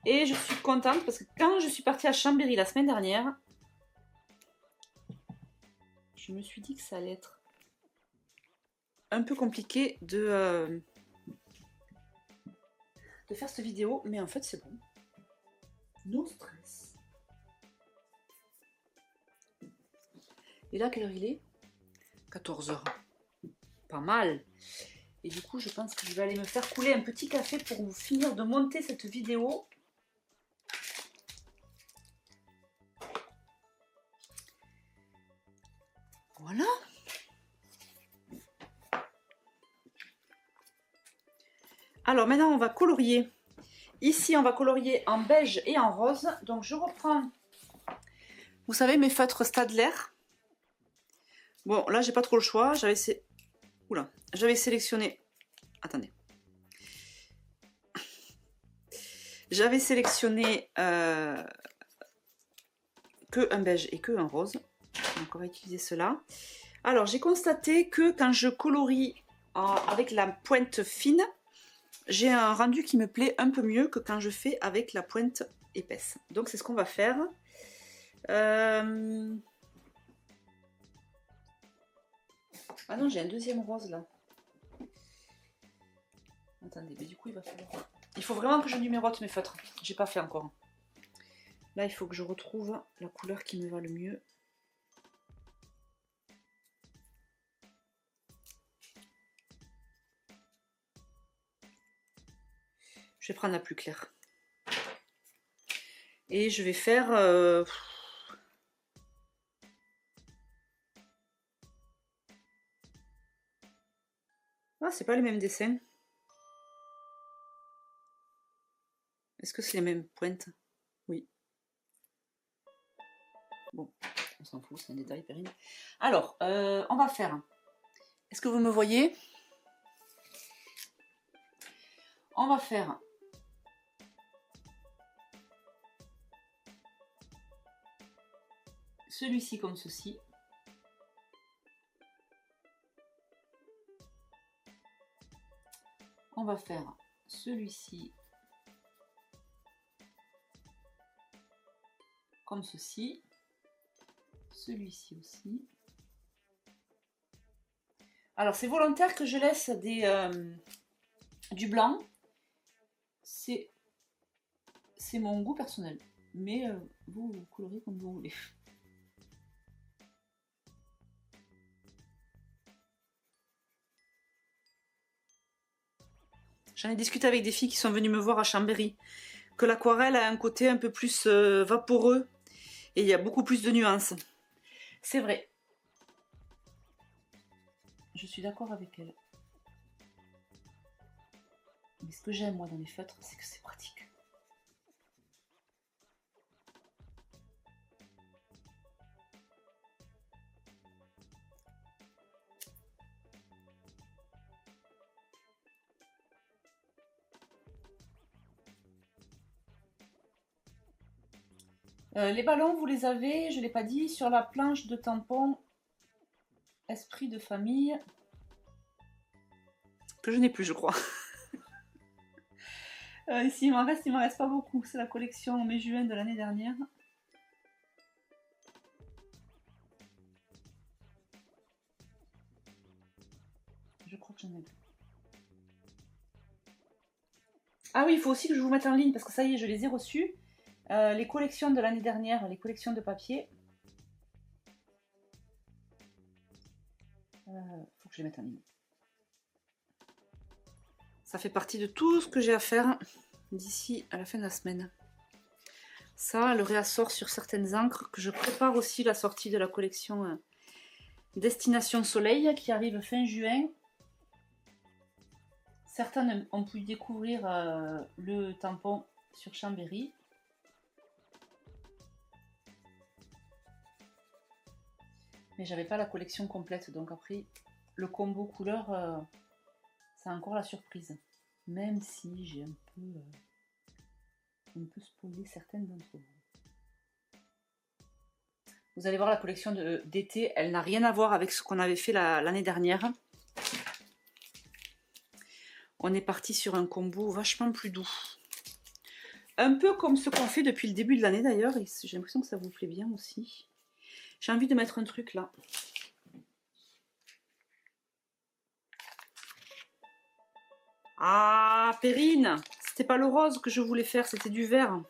Et je suis contente parce que quand je suis partie à Chambéry la semaine dernière, je me suis dit que ça allait être un peu compliqué de de faire cette vidéo, mais en fait c'est bon. No stress. Et là, quelle heure il est? 14 h. Pas mal. Et du coup, je pense que je vais aller me faire couler un petit café pour vous finir de monter cette vidéo. Voilà. Alors maintenant, on va colorier. Ici, on va colorier en beige et en rose. Donc, je reprends, vous savez, mes feutres Staedtler. Bon, là, j'ai pas trop le choix. J'avais sélectionné... Attendez. J'avais sélectionné que un beige et que un rose. Donc, on va utiliser cela. Alors, j'ai constaté que quand je colorie avec la pointe fine, j'ai un rendu qui me plaît un peu mieux que quand je fais avec la pointe épaisse. Donc, c'est ce qu'on va faire. Ah non, j'ai un deuxième rose là. Attendez, mais du coup, il va falloir... Il faut vraiment que je numérote mes feutres. J'ai pas fait encore. Là, il faut que je retrouve la couleur qui me va le mieux. Je vais prendre la plus claire. Et je vais faire... Ah, c'est pas les mêmes dessins. Est-ce que c'est les mêmes pointes? Oui. Bon, on s'en fout, c'est un détail, Perrine. Alors, on va faire... Est-ce que vous me voyez? On va faire... celui-ci comme ceci. On va faire celui-ci comme ceci. Celui-ci aussi. Alors, c'est volontaire que je laisse du blanc. C'est mon goût personnel. Mais vous colorez comme vous voulez. J'en ai discuté avec des filles qui sont venues me voir à Chambéry. Que l'aquarelle a un côté un peu plus vaporeux. Et il y a beaucoup plus de nuances. C'est vrai. Je suis d'accord avec elle. Mais ce que j'aime moi dans les feutres, c'est que c'est pratique. Les ballons, vous les avez, je ne l'ai pas dit, sur la planche de tampon Esprit de famille. Que je n'ai plus, je crois. Ici, il m'en reste pas beaucoup. C'est la collection mai-juin de l'année dernière. Je crois que j'en ai plus. Ah oui, il faut aussi que je vous mette en ligne, parce que ça y est, je les ai reçus. Les collections de l'année dernière, les collections de papier. Faut que je les mette en ligne. Ça fait partie de tout ce que j'ai à faire d'ici à la fin de la semaine. Ça, le réassort sur certaines encres, que je prépare aussi la sortie de la collection Destination Soleil, qui arrive fin juin. Certains ont pu découvrir le tampon sur Chambéry. Mais j'avais pas la collection complète, donc après le combo couleur, c'est encore la surprise. Même si j'ai un peu spoilé certaines d'entre vous. Vous allez voir la collection d'été, elle n'a rien à voir avec ce qu'on avait fait l'année dernière. On est parti sur un combo vachement plus doux. Un peu comme ce qu'on fait depuis le début de l'année d'ailleurs, et j'ai l'impression que ça vous plaît bien aussi. J'ai envie de mettre un truc là. Ah, Perrine, c'était pas le rose que je voulais faire, c'était du vert.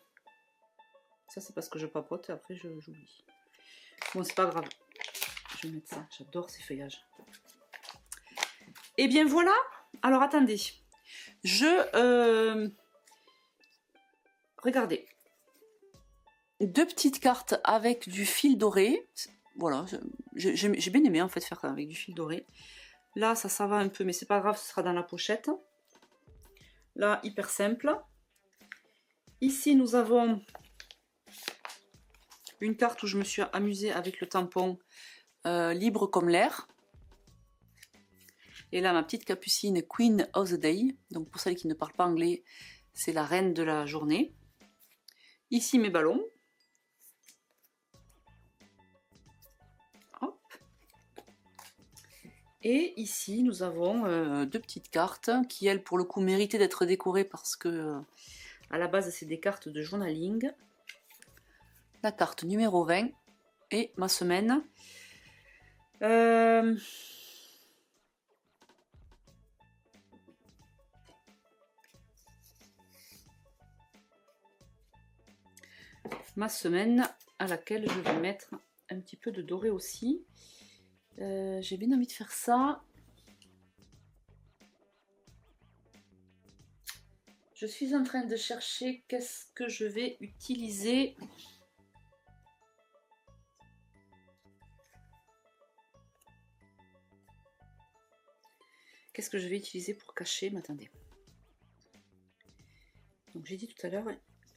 Ça, c'est parce que je papote, après j'oublie. Bon, c'est pas grave. Je vais mettre ça, j'adore ces feuillages. Et bien voilà. Alors, attendez. Regardez. 2 petites cartes avec du fil doré. Voilà, j'ai bien aimé en fait faire ça avec du fil doré. Là, ça va un peu, mais c'est pas grave, ce sera dans la pochette. Là, hyper simple. Ici, nous avons une carte où je me suis amusée avec le tampon libre comme l'air. Et là, ma petite capucine Queen of the Day. Donc, pour celles qui ne parlent pas anglais, c'est la reine de la journée. Ici, mes ballons. Hop. Et ici, nous avons 2 petites cartes qui, elles, pour le coup, méritaient d'être décorées parce que, à la base, c'est des cartes de journaling. La carte numéro 20 et ma semaine. Ma semaine à laquelle je vais mettre un petit peu de doré aussi. J'ai bien envie de faire ça. Je suis en train de chercher qu'est-ce que je vais utiliser. Qu'est-ce que je vais utiliser pour cacher? Mais attendez. Donc j'ai dit tout à l'heure,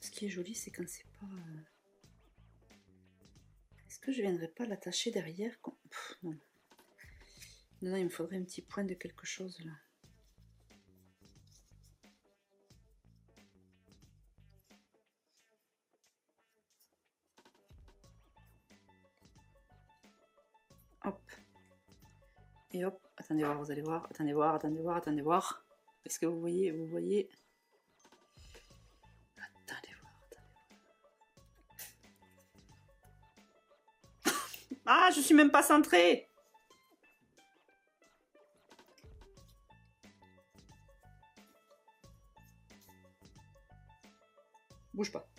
ce qui est joli, c'est quand c'est pas... Est-ce que je viendrai pas l'attacher derrière? Pff, non. Non, il me faudrait un petit point de quelque chose là. Hop. Et hop. Attendez voir, vous allez voir. Attendez voir, attendez voir, attendez voir. Est-ce que vous voyez? Vous voyez? Attendez voir, attendez voir. Ah, je suis même pas centrée. Bouge pas.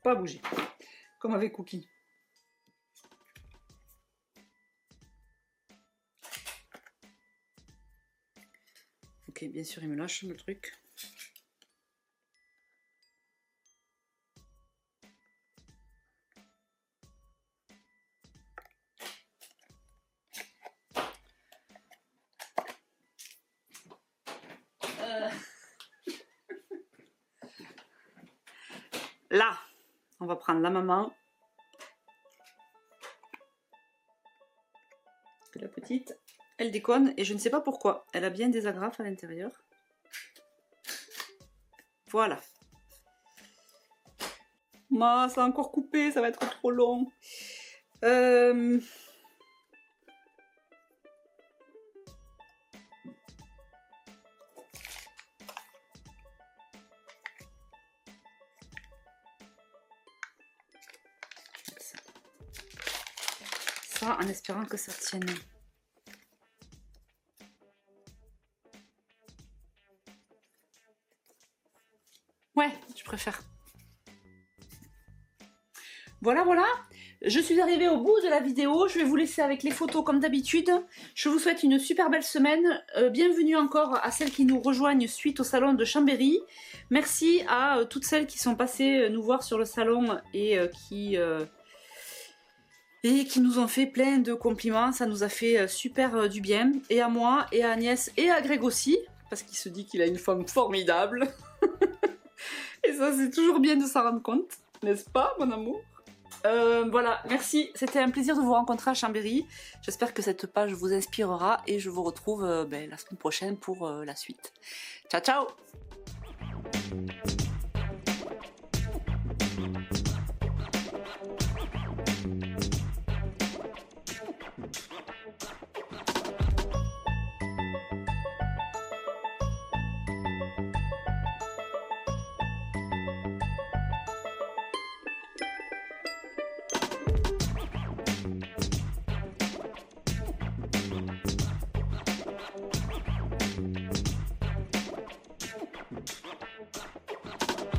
Pas bouger. Comme avec Cookie. Ok, bien sûr, il me lâche le truc. Là, on va prendre la maman. La petite, elle déconne et je ne sais pas pourquoi. Elle a bien des agrafes à l'intérieur. Voilà. Ma, ça a encore coupé, ça va être trop long. Ça, en espérant que ça tienne. Ouais, je préfère. Voilà, voilà. Je suis arrivée au bout de la vidéo. Je vais vous laisser avec les photos comme d'habitude. Je vous souhaite une super belle semaine. Bienvenue encore à celles qui nous rejoignent suite au salon de Chambéry. Merci à toutes celles qui sont passées nous voir sur le salon et qui nous ont fait plein de compliments. Ça nous a fait super du bien. Et à moi, et à Agnès, et à Greg aussi. Parce qu'il se dit qu'il a une femme formidable. Et ça, c'est toujours bien de s'en rendre compte. N'est-ce pas, mon amour? Voilà, merci. C'était un plaisir de vous rencontrer à Chambéry. J'espère que cette page vous inspirera. Et je vous retrouve la semaine prochaine pour la suite. Ciao, ciao!